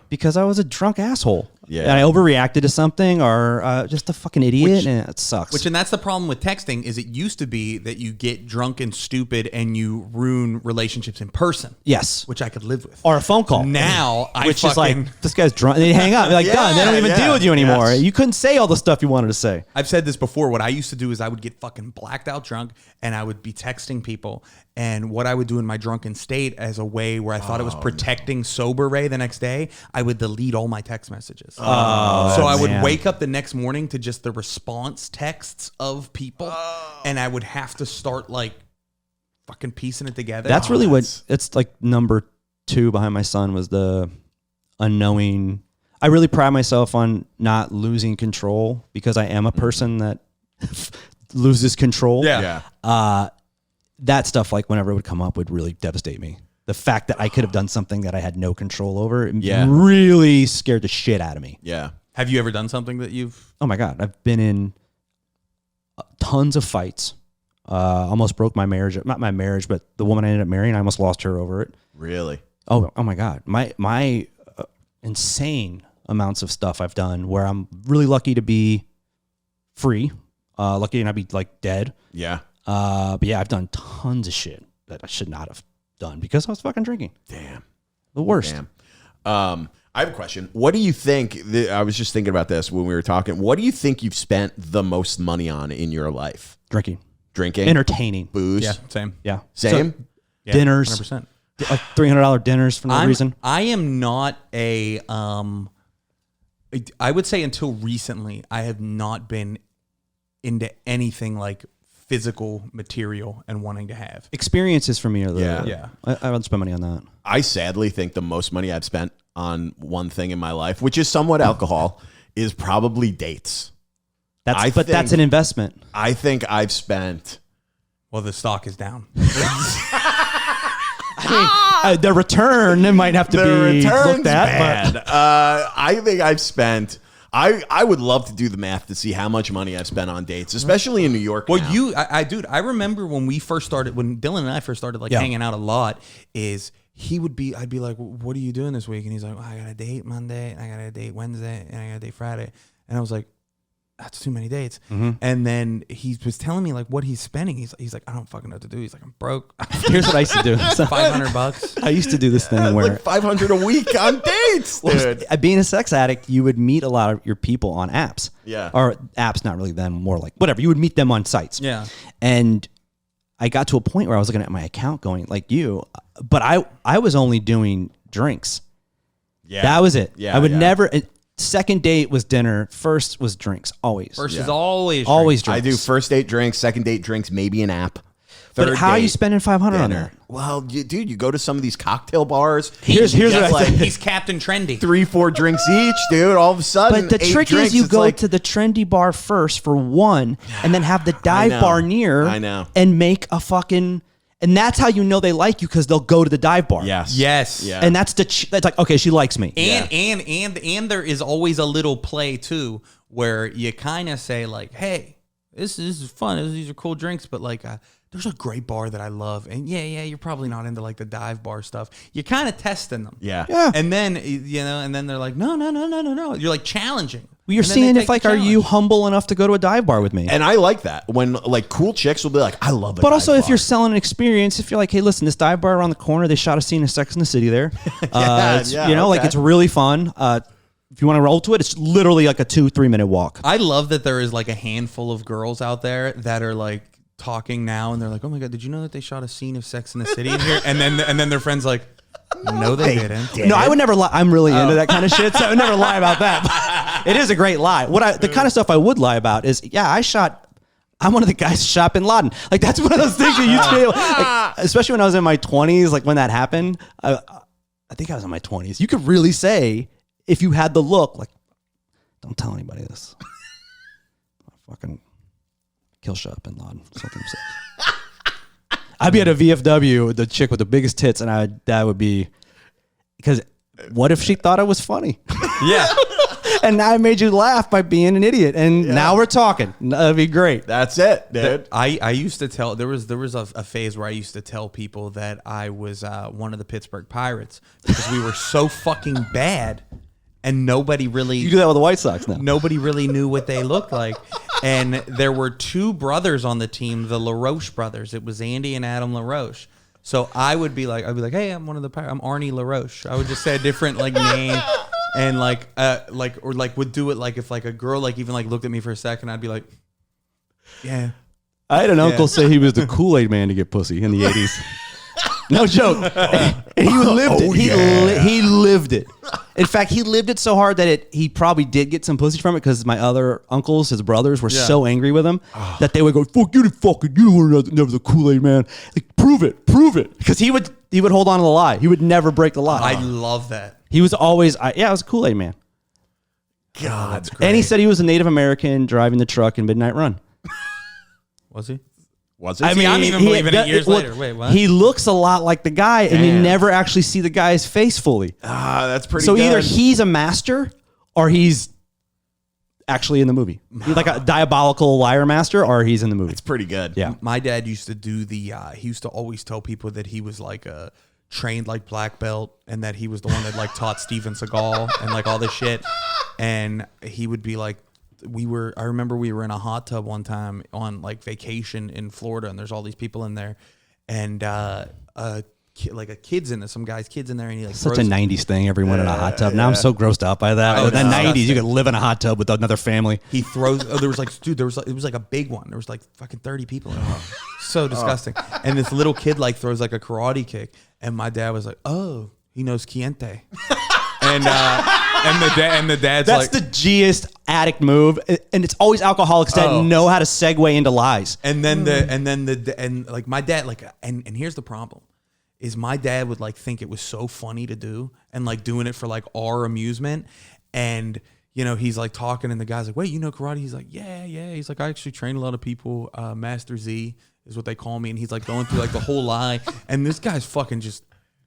because I was a drunk asshole. Yeah. And I overreacted to something or just a fucking idiot, and it sucks. And that's the problem with texting is it used to be that you get drunk and stupid and you ruin relationships in person. Yes. Which I could live with. Or a phone call. Now, which is like, this guy's drunk. They hang up. They're like, done. They don't even deal with you anymore. Yes. You couldn't say all the stuff you wanted to say. I've said this before. What I used to do is I would get fucking blacked out drunk and I would be texting people. And what I would do in my drunken state as a way where I thought it was protecting sober Ray the next day, I would delete all my text messages. So I would wake up the next morning to just the response texts of people, and I would have to start like fucking piecing it together. That's really what it's like. Number 2 behind my son was the unknowing. I really pride myself on not losing control because I am a person that loses control. Yeah. That stuff, like whenever it would come up, would really devastate me. The fact that I could have done something that I had no control over really scared the shit out of me. Yeah. Have you ever done something that you've... Oh my God. I've been in tons of fights. Almost broke my marriage. Not my marriage, but the woman I ended up marrying, I almost lost her over it. Really? Oh my God. My insane amounts of stuff I've done where I'm really lucky to be free. Lucky to not be like dead. Yeah. But yeah, I've done tons of shit that I should not have done because I was fucking drinking. Damn. The worst. Damn. I have a question. What do you think? I was just thinking about this when we were talking. What do you think you've spent the most money on in your life? Drinking. Entertaining. Booze. Yeah, same. Yeah. Same? So, dinners. 100%. Like $300 dinners for no reason. I am not a... I would say until recently, I have not been into anything like physical material and wanting to have. Experiences for me are the... Yeah. I would spend money on that. I sadly think the most money I've spent on one thing in my life, which is somewhat alcohol, is probably dates. But that's an investment. I think I've spent... Well, the stock is down. The return, it might have to be looked at. Bad. I think I've spent... I would love to do the math to see how much money I've spent on dates, especially in New York. Well, now. dude, I remember when we first started, when Dylan and I first started hanging out a lot, I'd be like, what are you doing this week? And he's like, well, I got a date Monday, and I got a date Wednesday, and I got a date Friday. And I was like, that's too many dates. And then he was telling me like what he's spending. He's like, I don't fucking know what to do. He's like, I'm broke. Here's what I used to do. So $500. I used to do this thing where like 500 a week on dates, dude. being a sex addict, you would meet a lot of your people on apps. Yeah. Or apps, not really then, more like whatever. You would meet them on sites. Yeah. And I got to a point where I was looking at my account going like you, but I was only doing drinks. Yeah. That was it. Yeah, I would yeah. never. Second date was dinner. First was drinks. Always. First is always Always I drinks. do first date drinks, second date drinks, maybe an app. But Third how are you date, spending $500 on dinner. that? Well, dude, you go to some of these cocktail bars. Here's you what get I like think. He's Captain Trendy. 3-4 drinks each, dude. All of a sudden, But the 8 trick drinks, is you it's go like, to the trendy bar first for one, and then have the dive know. bar near. I know. And make a fucking. And that's how you know they like you because they'll go to the dive bar. Yes. Yes. Yeah. And that's like, okay, she likes me. And there is always a little play too where you kind of say like, hey, this is fun. These are cool drinks, but like there's a great bar that I love. And yeah, you're probably not into like the dive bar stuff. You're kind of testing them. Yeah. Yeah. And then, and then they're like, no. You're like challenging. Well, you're And then they seeing take if like, the are you challenge. humble enough to go to a dive bar with me? And I like that when like cool chicks will be like, I love it. But also, if you're selling an experience, if you're like, hey, listen, this dive bar around the corner, they shot a scene of Sex in the City there. Like okay. it's really fun. If you want to roll to it, it's literally like a 2-3 minute walk. I love that there is like a handful of girls out there that are like talking now and they're like, oh my God, did you know that they shot a scene of Sex in the City in here? And then their friend's like, no, they didn't. No, I would never lie. I'm really into that kind of shit, so I would never lie about that. It is a great lie. The kind of stuff I would lie about is, I'm one of the guys who shot Bin Laden. Like that's one of those things that you used to be able, like, especially when I was in my 20s, like when that happened. I think I was in my 20s. You could really say if you had the look, like, don't tell anybody this. I fucking kill shot Bin Laden. Something says. I'd be at a VFW, the chick with the biggest tits, and that would be because what if she thought I was funny? Yeah. And I made you laugh by being an idiot, and now we're talking. That'd be great. That's it, dude. I used to tell there was a phase where I used to tell people that I was one of the Pittsburgh Pirates because we were so fucking bad and nobody really You do that with the White Sox now. nobody really knew what they looked like. And there were two brothers on the team, the LaRoche brothers. It was Andy and Adam LaRoche. So I'd be like, hey, I'm one of the Pirates. I'm Arnie LaRoche. I would just say a different like name. And would do it like if like a girl like even like looked at me for a second, I'd be like, yeah. I had an uncle say he was the Kool-Aid man to get pussy in the 80s. No joke. And he lived it. He lived it. In fact, he lived it so hard that he probably did get some pussy from it because my other uncles, his brothers, were so angry with him that they would go, "Fuck you, you were never the Kool-Aid man. Like, prove it." Because he would hold on to the lie. He would never break the lie. I love that. He was always, I was a Kool-Aid man. God, that's great. And he said he was a Native American driving the truck in Midnight Run. Was he? Was it? I mean, I'm even believing it years later. Wait, what? He looks a lot like the guy, and you Damn. never actually see the guy's face fully. that's pretty So good. either he's a master or he's actually in the movie. He's like a diabolical liar master or he's in the movie. It's pretty good. Yeah. My dad used to do he used to always tell people that he was like a trained like black belt and that he was the one that like taught Steven Seagal and like all this shit. And he would be like, I remember we were in a hot tub one time on like vacation in Florida and there's all these people in there and like a kid's in there, some guy's kids in there and he like Such a 90s thing, everyone in a hot tub. Now I'm so grossed out by that. Oh, In the no. 90s, you could live in a hot tub with another family. He throws. There was like, dude. It was like a big one. There was like fucking 30 people in it. So disgusting. And this little kid like throws like a karate kick, and my dad was like, "Oh, he knows Kiente." And the dad's That's like, the G-est addict move. And it's always alcoholics that know how to segue into lies. and like my dad like, and here's the problem. Is my dad would like think it was so funny to do and like doing it for like our amusement. And, you know, he's like talking and the guy's like, wait, you know karate? He's like, yeah. He's like, I actually train a lot of people. Master Z is what they call me. And he's like going through like the whole lie. And this guy's fucking just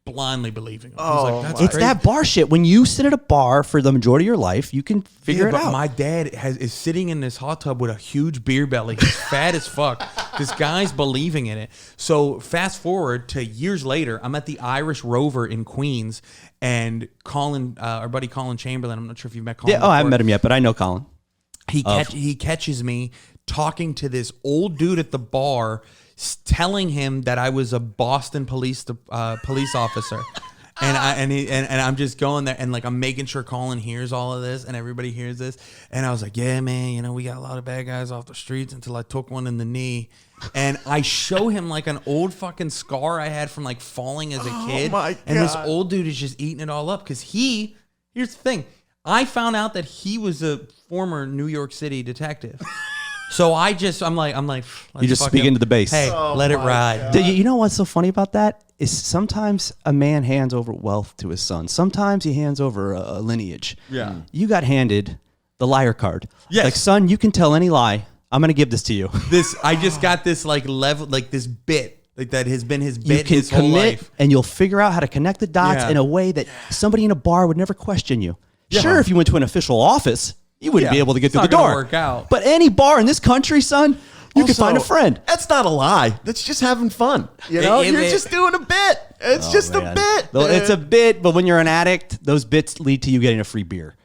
blindly believing him. He's like, that's It's crazy. that bar shit. When you sit at a bar for the majority of your life, you can figure it but out. my dad is sitting in this hot tub with a huge beer belly. He's fat as fuck. This guy's believing in it. So fast forward to years later, I'm at the Irish Rover in Queens, and our buddy Colin Chamberlain. I'm not sure if you've met Colin. I haven't before. met him yet, but I know Colin. he catches me talking to this old dude at the bar, telling him that I was a Boston police officer. And I'm just going there and like I'm making sure Colin hears all of this and everybody hears this. And I was like, yeah, man, you know, we got a lot of bad guys off the streets until I took one in the knee. And I show him like an old fucking scar I had from like falling as a kid. My God. And this old dude is just eating it all up because here's the thing. I found out that he was a former New York City detective. So I'm like, You just speak into the bass. Hey, let it ride. You know what's so funny about that? Is sometimes a man hands over wealth to his son. Sometimes he hands over a lineage. Yeah. You got handed the liar card. Yes. Like, son, you can tell any lie. I'm going to give this to you. I just got this like level, like this bit, like that has been his You bit can his whole commit life. and you'll figure out how to connect the dots Yeah. in a way that somebody in a bar would never question you. Yeah. Sure, if you went to an official office, you wouldn't be able to get It's through the not gonna door. work out. But any bar in this country, son, you can Also, find a friend. That's not a lie. That's just having fun. You know, you're just doing a bit. It's just a Man. bit. Well, it's a bit, but when you're an addict, those bits lead to you getting a free beer.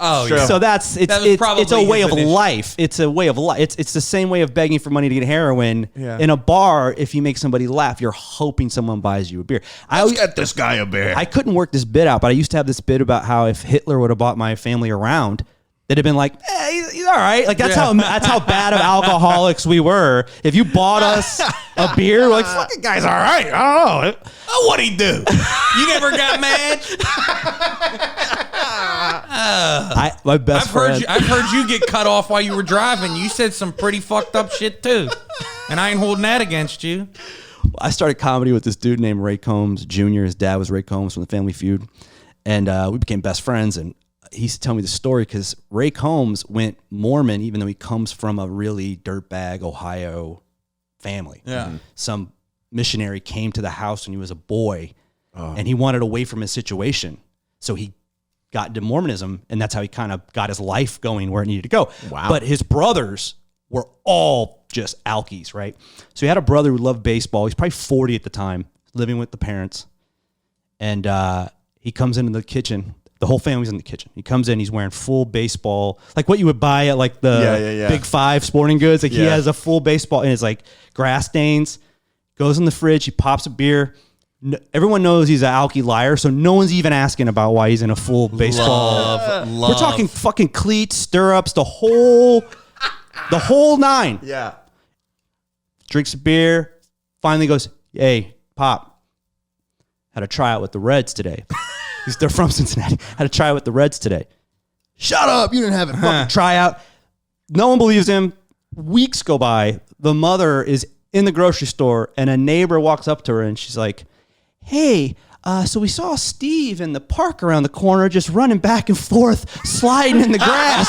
Oh, Sure. yeah. So That was probably it's a way his of initial- life. It's a way of life. It's the same way of begging for money to get heroin. Yeah. In a bar, if you make somebody laugh, you're hoping someone buys you a beer. Let's get this guy a beer. I couldn't work this bit out, but I used to have this bit about how if Hitler would have bought my family around, they'd have been like, he's all right. Like that's how bad of alcoholics we were. If you bought us a beer, we're like, fucking guy's all right. I don't know. Oh, what'd he do? You never got mad? My best friend. I've heard you get cut off while you were driving. You said some pretty fucked up shit too, and I ain't holding that against you. I started comedy with this dude named Ray Combs Jr. His dad was Ray Combs from the Family Feud, and we became best friends. And he used to tell me the story because Ray Combs went Mormon, even though he comes from a really dirtbag Ohio family. Yeah. Some missionary came to the house when he was a boy, and he wanted away from his situation, so he got into Mormonism, and that's how he kind of got his life going where it needed to go. Wow. But his brothers were all just alkies, right? So he had a brother who loved baseball. He's probably 40 at the time, living with the parents. And he comes into the kitchen. The whole family's in the kitchen. He comes in, he's wearing full baseball, like what you would buy at like the Big Five sporting goods. Like he has a full baseball, and it's like grass stains. Goes in the fridge, he pops a beer. Everyone knows he's an alky liar, so no one's even asking about why he's in a full baseball. Love. We're talking fucking cleats, stirrups, the whole nine. Yeah. Drinks a beer, finally goes, hey, Pop, had a tryout with the Reds today. They're from Cincinnati. Had a tryout with the Reds today. Shut up, you didn't have a fucking tryout. No one believes him. Weeks go by. The mother is in the grocery store, and a neighbor walks up to her, and she's like, hey, so we saw Steve in the park around the corner just running back and forth, sliding in the grass.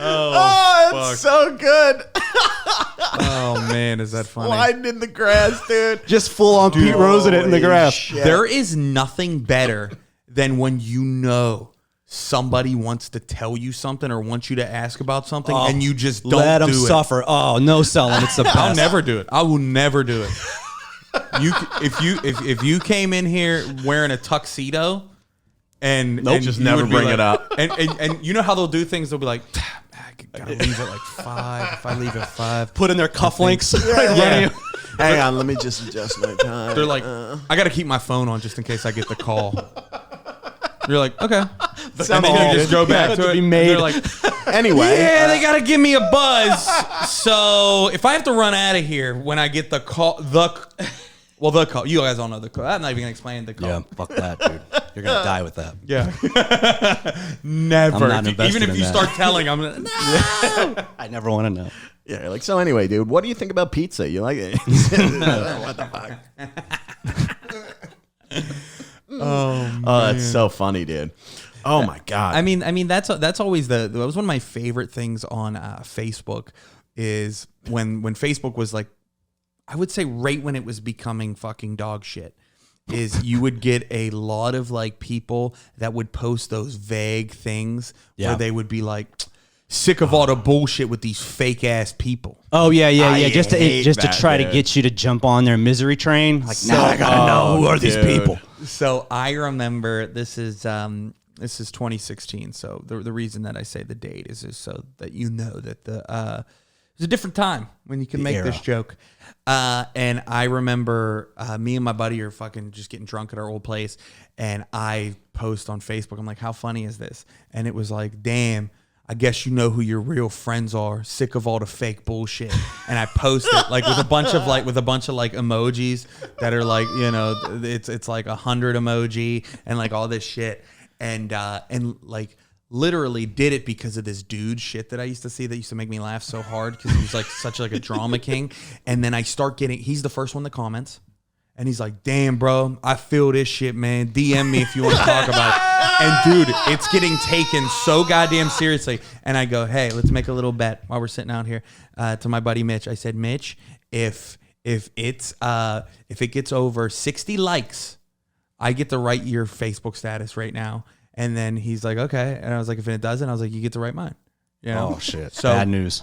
Oh, it's so good. Oh man, is that funny? Sliding in the grass, dude. Just full on Pete Rose in it in the Holy grass. shit. There is nothing better than when you know somebody wants to tell you something or wants you to ask about something and you just don't Let do them it. suffer. Oh, no selling. It's the best. I'll never do it. I will never do it. If you came in here wearing a tuxedo and just you never would be bring like- it up. And you know how they'll do things? They'll be like, I gotta leave at like 5. If I leave at 5, Put in their cufflinks. yeah. Hang on, let me just adjust my time. They're like, I gotta keep my phone on just in case I get the call. You're like, okay. And then you just go back to it. be and made. they're like, Anyway, yeah, they gotta give me a buzz. So if I have to run out of here when I get the call, the call. You guys all know the call. I'm not even gonna explain the call. Yeah, fuck that, dude. You're going to die with that. Yeah. Never. I'm not invested Even if in you that. start telling, I'm gonna, no. I never want to know. yeah, like, so anyway, dude, what do you think about pizza? You like it? What the fuck? Oh, that's so funny, dude. Oh my God. I mean that's always that was one of my favorite things on Facebook is when Facebook was like, I would say right when it was becoming fucking dog shit, is you would get a lot of like people that would post those vague things where they would be like, sick of all the bullshit with these fake ass people. Oh, yeah. I Just to hate just to that, try dude. to get you to jump on their misery train. Like, now I got to know who are these dude. people. So I remember this is 2016. So the reason that I say the date is so that you know that it's a different time when you can make this joke. And I remember me and my buddy are fucking just getting drunk at our old place, and I post on Facebook. I'm like, how funny is this? And it was like, damn, I guess you know who your real friends are. Sick of all the fake bullshit. And I post it like with a bunch of emojis that are like, you know, it's like 100 emoji and like all this shit. And like literally did it because of this dude shit that I used to see that used to make me laugh so hard because he was like such like a drama king. And then I start getting, he's the first one that comments. And he's like, damn, bro, I feel this shit, man. DM me if you want to talk about it. And dude, it's getting taken so goddamn seriously. And I go, hey, let's make a little bet while we're sitting out here to my buddy Mitch. I said, Mitch, if it gets over 60 likes, I get to write your Facebook status right now. And then he's like, okay. And I was like, if it doesn't, I was like, you get to write mine. You know? Oh shit. So bad news.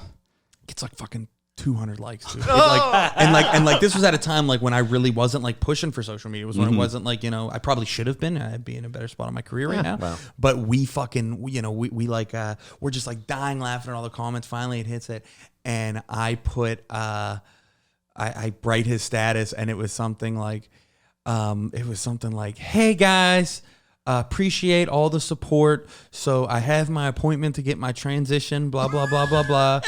It's like fucking 200 likes, dude. And this was at a time like when I really wasn't like pushing for social media. It was when it wasn't like, you know, I probably should have been. I'd be in a better spot in my career right now. Wow. But we fucking, you know, we like we're just like dying laughing at all the comments. Finally, it hits it, and I put I write his status, and it was something like, hey guys. Appreciate all the support. So I have my appointment to get my transition, blah, blah, blah, blah, blah.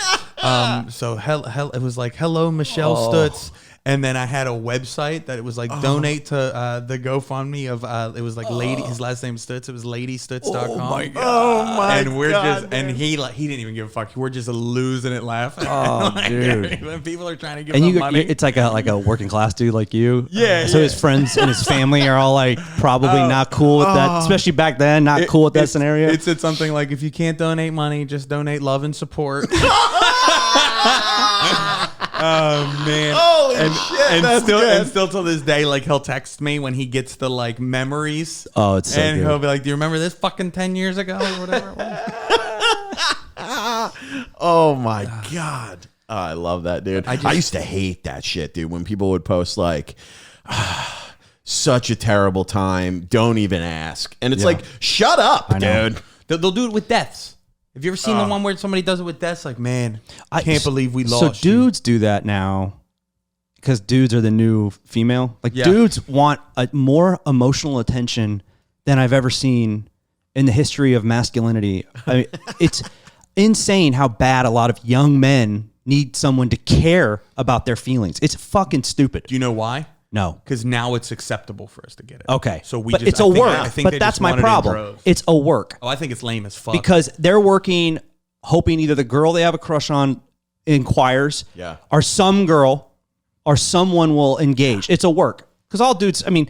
So it was like, hello, Michelle Stutz. And then I had a website that it was like donate to the GoFundMe of it was like lady, his last name is Stutz. It was ladystutz.com. Oh my god. And we're God, just, and he didn't even give a fuck. We're just losing it laughing. Oh, dude. When people are trying to give And him money. it's like a working class dude like you. Yeah, So his friends and his family are all like probably not cool with that, especially back then. Not cool with that scenario. It said something like, if you can't donate money, just donate love and support. Oh man! Holy shit! And still to this day, like he'll text me when he gets the like memories. Oh, it's so and good. he'll be like, "Do you remember this fucking 10 years ago or whatever?" It was? Oh my god! Oh, I love that, dude. I used to hate that shit, dude. When people would post like, "Such a terrible time. Don't even ask," and it's like, "Shut up, dude." They'll do it with deaths. Have you ever seen the one where somebody does it with deaths? Like, man, I can't believe we lost. So dudes do that now because dudes are the new female. Like dudes want a more emotional attention than I've ever seen in the history of masculinity. I mean, it's insane how bad a lot of young men need someone to care about their feelings. It's fucking stupid. Do you know why? No. Because now it's acceptable for us to get it. Okay. So but it's a work. I think but they that's just my wanted it in problem. droves. It's a work. Oh, I think it's lame as fuck. Because they're working, hoping either the girl they have a crush on inquires, or some girl or someone will engage. It's a work. Because all dudes, I mean,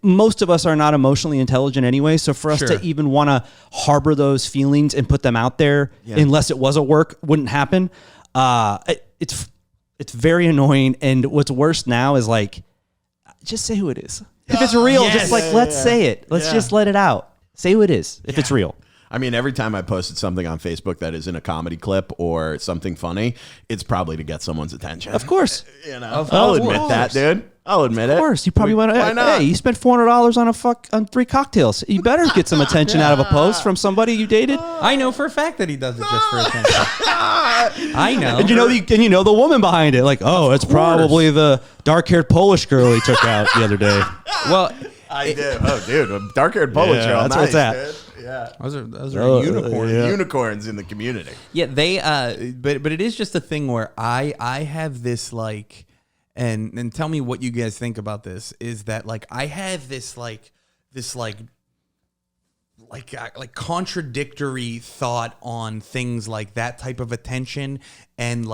most of us are not emotionally intelligent anyway. So for us to even want to harbor those feelings and put them out there, unless it was a work, wouldn't happen. It's very annoying. And what's worse now is like, just say who it is. If it's real, just like, let's say it. Let's just let it out. Say who it is if it's real. I mean, every time I posted something on Facebook that isn't a comedy clip or something funny, it's probably to get someone's attention. Of course. You know, I'll admit that, dude. I'll admit it. Of course. You probably went, why not? hey, you spent $400 on 3 cocktails. You better get some attention out of a post from somebody you dated. I know for a fact that he does it just for attention. I know. And you know the woman behind it. Like, oh, it's probably the dark-haired Polish girl he took out the other day. Well, I do. Oh, dude, a dark-haired Polish girl. That's nice, what's that. dude. Yeah, those are unicorns. Unicorns in the community. Yeah, they. But it is just a thing where I have this like, and tell me what you guys think about this. Is that like I have this contradictory thought on things like that type of attention and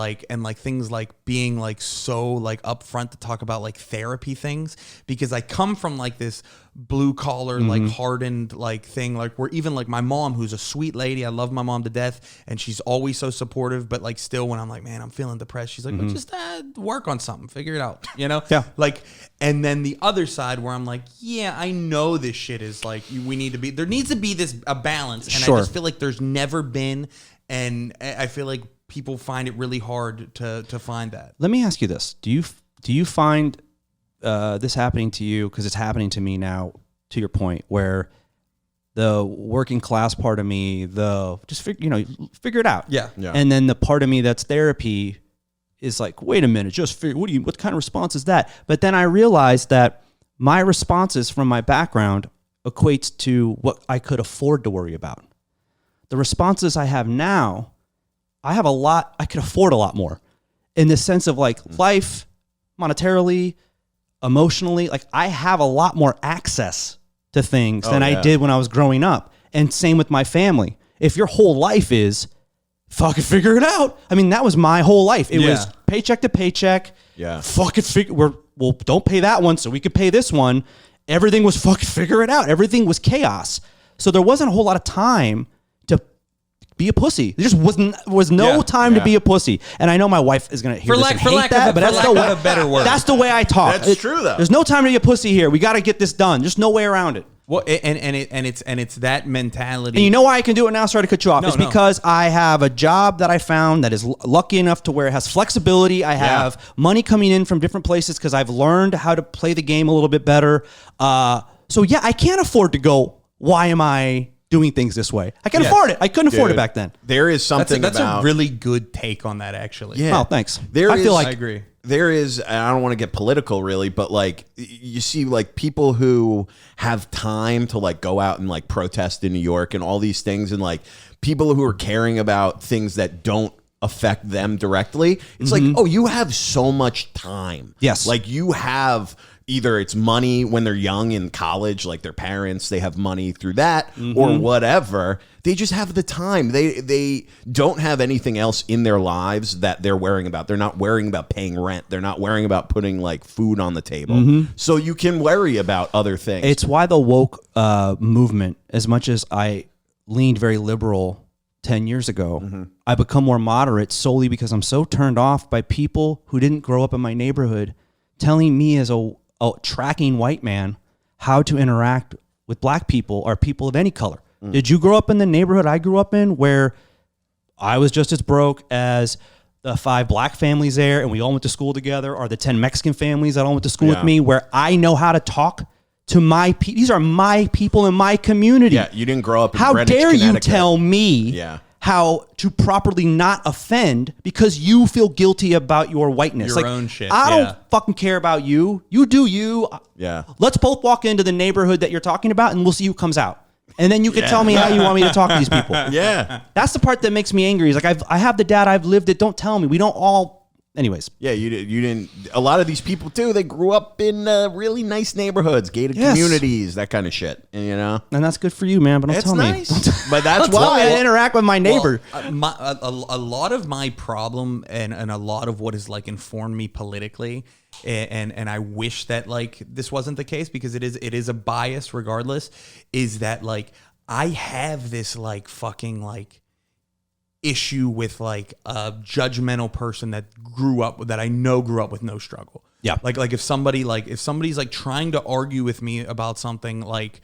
things like being like so like upfront to talk about like therapy things, because I come from like this blue collar like hardened like thing, like where even like my mom, who's a sweet lady, I love my mom to death and she's always so supportive, but like still when I'm like, man, I'm feeling depressed, she's like, well, just work on something, figure it out, you know? Like, and then the other side where I'm like, yeah, I know this shit is like, there needs to be a balance, and I just feel like there's never been, and I feel like people find it really hard to find that. Let me ask you this: Do you find this happening to you? Because it's happening to me now. to your point, where the working class part of me, figure it out. Yeah. And then the part of me that's therapy is like, wait a minute, what kind of response is that? But then I realized that my responses from my background equates to what I could afford to worry about. The responses I have now, I could afford a lot more in the sense of like life, monetarily, emotionally. Like I have a lot more access to things than I did when I was growing up. And same with my family. If your whole life is fucking figure it out. I mean, that was my whole life. It was paycheck to paycheck. Yeah. Well, don't pay that one so we could pay this one. Everything was fucking figure it out. Everything was chaos. So there wasn't a whole lot of time to be a pussy. There just was no time to be a pussy. And I know my wife is going to hear this and hate that, but that's a better word. That's the way I talk. That's true, though. There's no time to be a pussy here. We got to get this done. There's no way around it. Well, it's that mentality. And you know why I can do it now? Sorry to cut you off. It's because I have a job that I found that is lucky enough to where it has flexibility. I have money coming in from different places because I've learned how to play the game a little bit better. So yeah, I can't afford to go, why am I doing things this way? I can afford it. I couldn't afford it back then. There is something that's about... a really good take on that, actually. Yeah. Oh, thanks. I agree. There is, and I don't want to get political really, but like you see like people who have time to like go out and like protest in New York and all these things, and like people who are caring about things that don't affect them directly. It's like, oh, you have so much time. Yes. Like you have either it's money when they're young in college, like their parents, they have money through that or whatever. They just have the time. They don't have anything else in their lives that they're worrying about. They're not worrying about paying rent. They're not worrying about putting like food on the table. So you can worry about other things. It's why the woke movement, as much as I leaned very liberal 10 years ago, I become more moderate solely because I'm so turned off by people who didn't grow up in my neighborhood telling me as a tracking white man how to interact with black people or people of any color. Did you grow up in the neighborhood I grew up in where I was just as broke as the 5 black families there and we all went to school together, or the 10 Mexican families that all went to school with me, where I know how to talk to my people? These are my people in my community. Yeah, you didn't grow up in How Greenwich, dare you Connecticut. tell me how to properly not offend because you feel guilty about your whiteness. Your own shit. I don't fucking care about you. You do you. Yeah. Let's both walk into the neighborhood that you're talking about and we'll see who comes out. And then you can tell me how you want me to talk to these people. Yeah. That's the part that makes me angry. Is like I have the dad, I've lived it. Don't tell me. We don't all. Anyways. Yeah, you didn't. A lot of these people too. They grew up in really nice neighborhoods, gated communities, that kind of shit. And you know, and that's good for you, man. But don't it's tell nice. me. But that's Don't tell me why I interact with my neighbor. Well, a lot of my problem and a lot of what has like informed me politically, and I wish that like this wasn't the case because it is a bias regardless, is that like I have this like fucking like issue with like a judgmental person that I know grew up with no struggle. Yeah. Like if somebody's like trying to argue with me about something like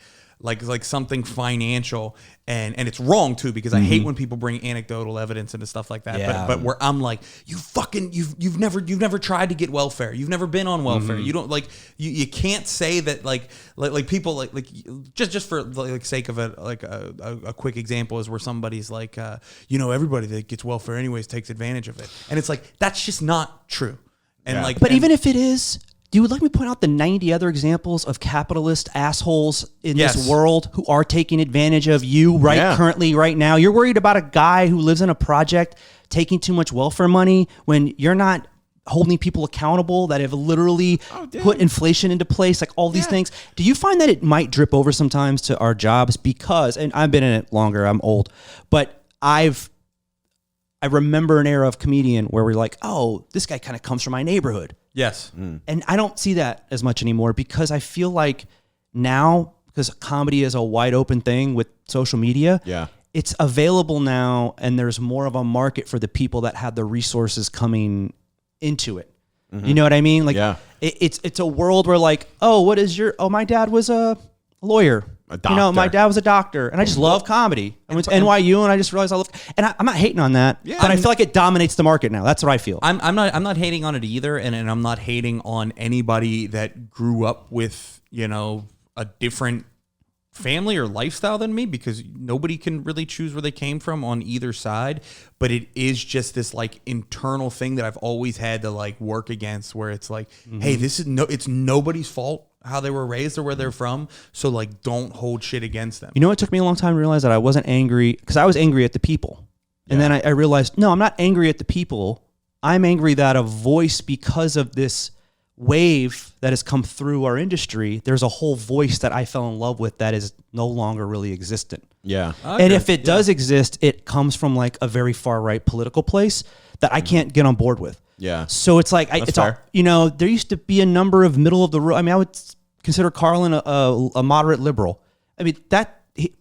something financial and it's wrong too, because I hate when people bring anecdotal evidence into stuff like that. Yeah. But where I'm like, you've never tried to get welfare. You've never been on welfare. You don't like you can't say that like people like just for like sake of a quick example is where somebody's like everybody that gets welfare anyways takes advantage of it. And it's like that's just not true. And But even if it is, you would like me to point out the 90 other examples of capitalist assholes in this world who are taking advantage of you currently, right now? You're worried about a guy who lives in a project taking too much welfare money when you're not holding people accountable that have literally put inflation into place, like all these things. Do you find that it might drip over sometimes to our jobs? Because, and I've been in it longer, I'm old, but I remember an era of comedian where we're like, oh, this guy kind of comes from my neighborhood. Yes. And I don't see that as much anymore because I feel like now, because comedy is a wide open thing with social media, it's available now and there's more of a market for the people that have the resources coming into it. You know what I mean? Like it's a world where like, my dad was a lawyer. My dad was a doctor, and I just love comedy. I went to NYU, and I just realized I love. And I'm not hating on that, but I feel like it dominates the market now. That's what I feel. I'm not hating on it either, and I'm not hating on anybody that grew up with a different family or lifestyle than me, because nobody can really choose where they came from on either side. But it is just this like internal thing that I've always had to like work against, where it's like, hey, it's nobody's fault how they were raised or where they're from. So like, don't hold shit against them. You know, it took me a long time to realize that I wasn't angry, because I was angry at the people. And then I realized, no, I'm not angry at the people. I'm angry that a voice, because of this wave that has come through our industry, there's a whole voice that I fell in love with that is no longer really existent. Yeah. And if it does exist, it comes from like a very far right political place that I can't get on board with. Yeah. So it's like, it's all, you know, there used to be a number of middle of the road. I mean, I would consider Carlin a moderate liberal. I mean,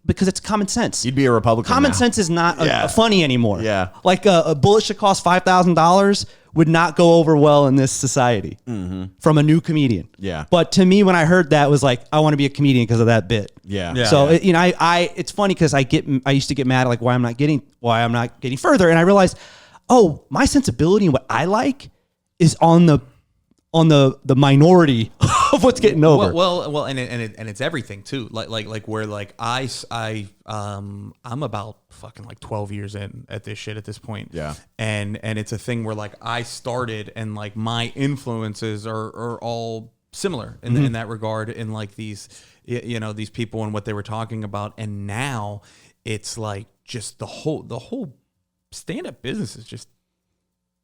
because it's common sense. You'd be a Republican. Common now. sense is not funny anymore. Yeah. Like a bullet should cost $5,000 would not go over well in this society from a new comedian. Yeah. But to me, when I heard that, it was like, I want to be a comedian because of that bit. Yeah. So you know, it's funny because I used to get mad at like why I'm not getting further, and I realized, oh, my sensibility and what I like is on the minority of what's getting over. Well, and it's everything too. Like where like I'm about fucking like 12 years in at this shit at this point. Yeah. And it's a thing where like I started and like my influences are all similar in that regard, in like these, you know, these people and what they were talking about. And now it's like just the whole stand-up business is just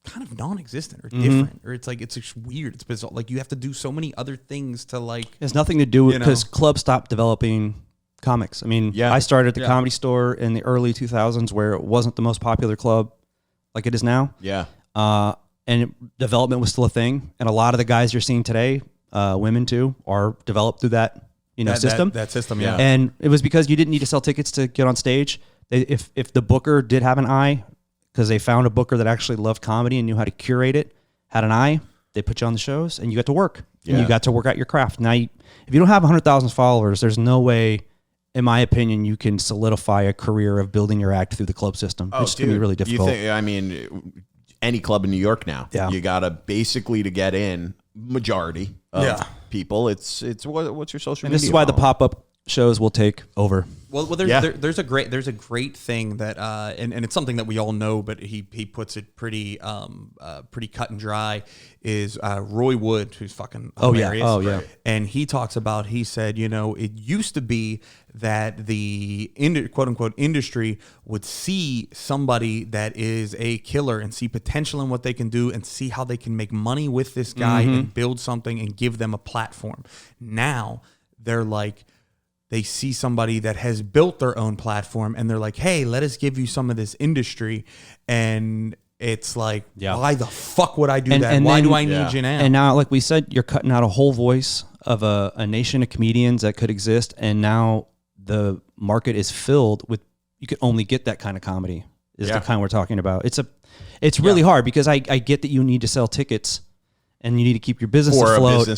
kind of non-existent or different, or it's like it's just weird. It's bizarre. Like you have to do so many other things to like. It has nothing to do with, because clubs stopped developing comics. I mean, I started at the Comedy Store in the early 2000s, where it wasn't the most popular club like it is now. Yeah. And development was still a thing, and a lot of the guys you're seeing today, women too, are developed through that system. That system, yeah. And it was because you didn't need to sell tickets to get on stage. If the booker did have an eye, because they found a booker that actually loved comedy and knew how to curate it, had an eye, they put you on the shows, and you got to work. Yeah. And you got to work out your craft. Now, if you don't have 100,000 followers, there's no way, in my opinion, you can solidify a career of building your act through the club system. It's going to be really difficult. I mean, any club in New York now, you got to basically, to get in, majority of people, it's what's your social media? And this is why the pop-up shows will take over. Well, there's a great thing that and it's something that we all know, but he puts it pretty cut and dry, is Roy Wood, who's fucking hilarious. Oh yeah. And he talks about, he said, you know, it used to be that the quote unquote industry would see somebody that is a killer and see potential in what they can do and see how they can make money with this guy and build something and give them a platform. Now they're like, they see somebody that has built their own platform and they're like, hey, let us give you some of this industry. And it's like, why the fuck would I do that? Why do I need you now? And now, like we said, you're cutting out a whole voice of a nation of comedians that could exist. And now the market is filled with, you could only get that kind of comedy is the kind we're talking about. It's really hard, because I get that you need to sell tickets and you need to keep your business afloat.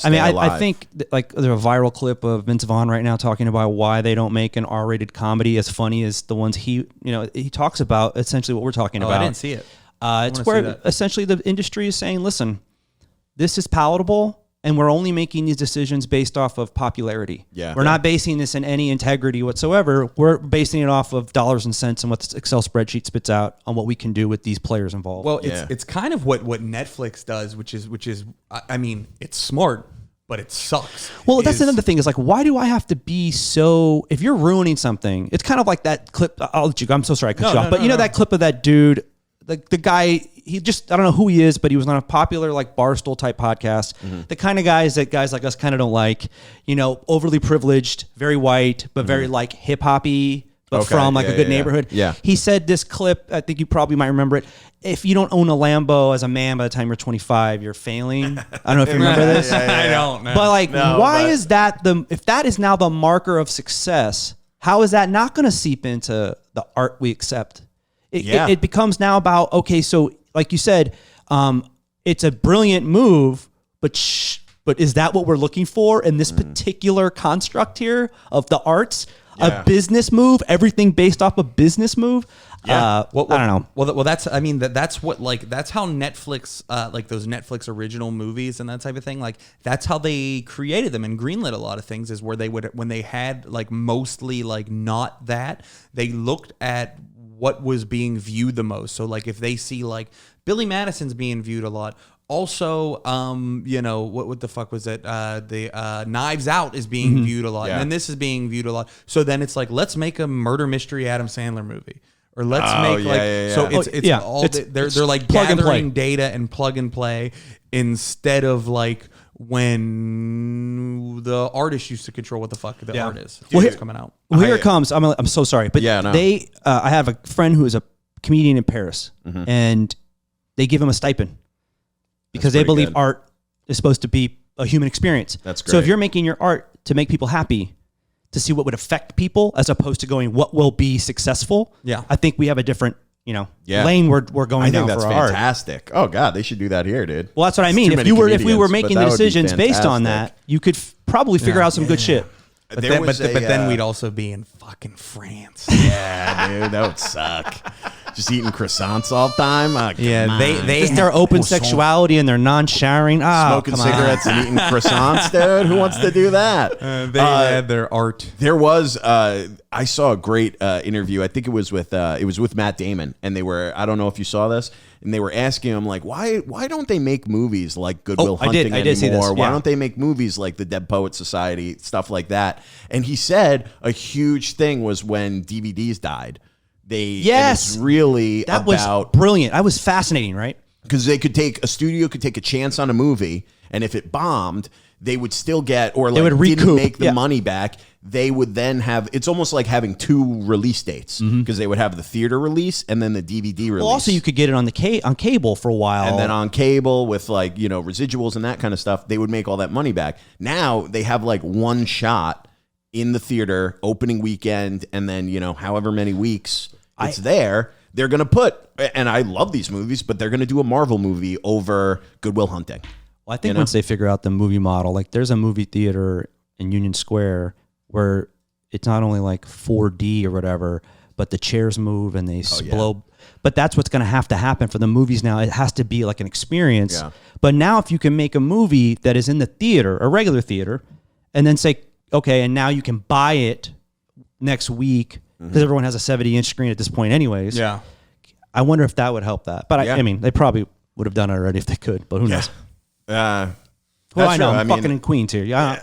I mean, I think like there's a viral clip of Vince Vaughn right now talking about why they don't make an R-rated comedy as funny as the ones he talks about. Essentially, what we're talking about. I didn't see it. It's where essentially the industry is saying, listen, this is palatable, and we're only making these decisions based off of popularity. Yeah, we're not basing this in any integrity whatsoever. We're basing it off of dollars and cents and what the Excel spreadsheet spits out on what we can do with these players involved. Well, it's kind of what Netflix does, which is I mean, it's smart, but it sucks. Well, that's another thing, is like, why do I have to be so, if you're ruining something, it's kind of like that clip. I'll let you go. I'm so sorry I cut you off. But you know that clip of that dude, the guy, I don't know who he is, but he was on a popular like Barstool type podcast. The kind of guys that guys like us kind of don't like, you know, overly privileged, very white, but very like hip hoppy, but from like a good neighborhood. Yeah. He said this clip, I think you probably might remember it. If you don't own a Lambo as a man by the time you're 25, you're failing. I don't know if you remember this. I don't know. But like, why is that if that is now the marker of success, how is that not going to seep into the art we accept? It becomes now about, okay, so like you said, it's a brilliant move, but but is that what we're looking for in this particular construct here of the arts? Yeah. A business move, everything based off a business move. Yeah. I don't know. Well, that's that's what that's how Netflix like those Netflix original movies and that type of thing. Like that's how they created them and greenlit a lot of things. Is where they would when they had like mostly like not that they looked at what was being viewed the most. So like if they see like Billy Madison's being viewed a lot. Also, you know, what the fuck was it? The Knives Out is being viewed a lot, Yeah. and then this is being viewed a lot. So then it's like, let's make a murder mystery Adam Sandler movie, or let's make yeah, like. yeah, yeah. So it's yeah. all It's they're like plug and gathering play. data and plug and play instead of like when the artist used to control what the fuck the art is. Well, What's here- coming out? Well, here it comes. I'm so sorry, but Yeah, no. they. I have a friend who is a comedian in Paris, and they give him a stipend because they pretty believe good. art is supposed to be a human experience. That's So if great. you're making your art to make people happy, to see what would affect people, as opposed to going what will be successful. Yeah. I think we have a different, Yeah. lane we're going I down think that's for our art. fantastic. Oh God, they should do that here, dude. Well, that's what I It's mean. too If many we were comedians, making but the that would be decisions based on fantastic. that, you could probably figure out some good shit. But There then, was but then a, we'd also be in fucking France. Yeah, dude, that would suck. Just eating croissants all the time. Oh, come on. they Just their open sexuality and their non-sharing. Smoking come on. cigarettes and eating croissants, dude. Who wants to do that? they had their art. There was I saw a great interview. I think it was with Matt Damon, and they were, I don't know if you saw this, and they were asking him like, why don't they make movies like Good Will I did Hunting see this, anymore? Why yeah. don't they make movies like the Dead Poet Society, stuff like that? And he said a huge thing was when DVDs died. Yes. It was really That about was brilliant. That was fascinating, right? because a studio could take a chance on a movie, and if it bombed, they would still get, or like would didn't recoup, make the yeah. money back. They would then have, it's almost like having two release dates because they would have the theater release and then the DVD release. Well, also you could get it on the on cable for a while, and then on cable with like, residuals and that kind of stuff, they would make all that money back. Now they have like one shot in the theater opening weekend, and then, however many weeks it's there. They're going to put, and I love these movies, but they're going to do a Marvel movie over Good Will Hunting. Well, I think once they figure out the movie model, like there's a movie theater in Union Square where it's not only like 4D or whatever, but the chairs move and they blow. But that's what's going to happen for the movies now. It has to be like an experience. Yeah. But now if you can make a movie that is in the theater, a regular theater, and then say, okay, and now you can buy it next week because everyone has a 70-inch screen at this point anyways. Yeah. I wonder if that would help that. But Yeah. I mean, they probably would have done it already if they could, but who knows? Well, Well, I know. I'm fucking in Queens here. Yeah.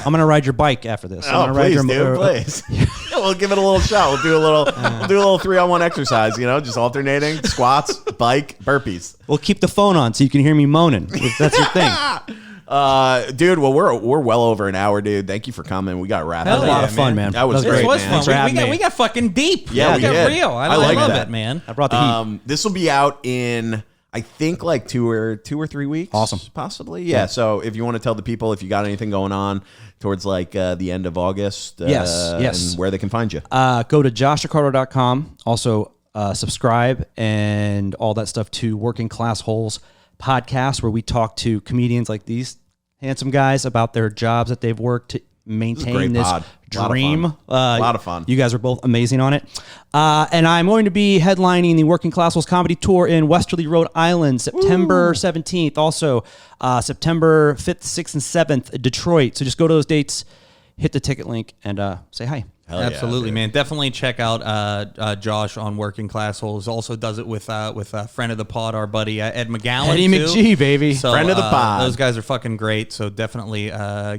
I'm going to ride your bike after this. I'm Oh, gonna ride please, your, dude, please. Yeah, we'll give it a little shot. We'll do a little 3-on-1 exercise, just alternating squats, bike, burpees. We'll keep the phone on so you can hear me moaning. If that's your thing. Dude, well, we're well over an hour, dude. Thank you for coming. We got wrapped. That was a up. lot of fun, man. That was That great, was This was man. fun. Thanks for having me. We got fucking deep. Yeah, we we got did. real. I I like love that. it, man. I brought the heat. This will be out in, I think, like 2 or 3 weeks. Awesome. Possibly. Yeah. So if you want to tell the people if you got anything going on towards like the end of August, Yes. and where they can find you. Go to joshaccardo.com. Also, subscribe and all that stuff to Working Class Holes podcast, where we talk to comedians like these handsome guys about their jobs that they've worked to maintain great this pod. dream. A lot of fun. You guys are both amazing on it. And I'm going to be headlining the Working Class Holes comedy tour in Westerly, Rhode Island, September 17th. Also, September 5th, 6th, and 7th, Detroit. So just go to those dates, hit the ticket link, and say hi. Hell yeah, Absolutely, dude. man. Definitely check out Josh on Working Class Holes. Also does it with a friend of the pod, our buddy Ed McGowan. Eddie too. McGee, baby. So, Friend of the pod. Those guys are fucking great. So definitely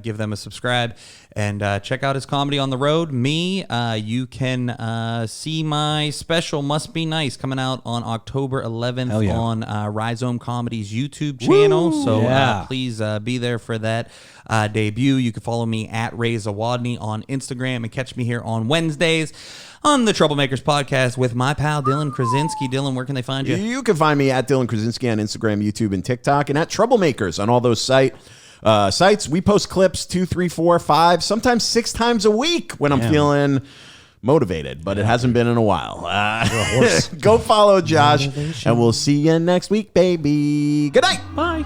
give them a subscribe and check out his comedy on the road. Me, you can see my special Must Be Nice coming out on October 11th Hell yeah. on Rhizome Comedy's YouTube channel. So Yeah. please be there for that debut. You can follow me at Ray Zawodni on Instagram and catch me here on Wednesdays on the Troublemakers podcast with my pal Dylan Krasinski. Dylan, where can they find you? You can find me at Dylan Krasinski on Instagram, YouTube, and TikTok, and at Troublemakers on all those sites. We post clips 2, 3, 4, 5, sometimes 6 times a week when I'm feeling motivated, but it hasn't been in a while. Go follow Josh, and we'll see you next week, baby. Good night. Bye.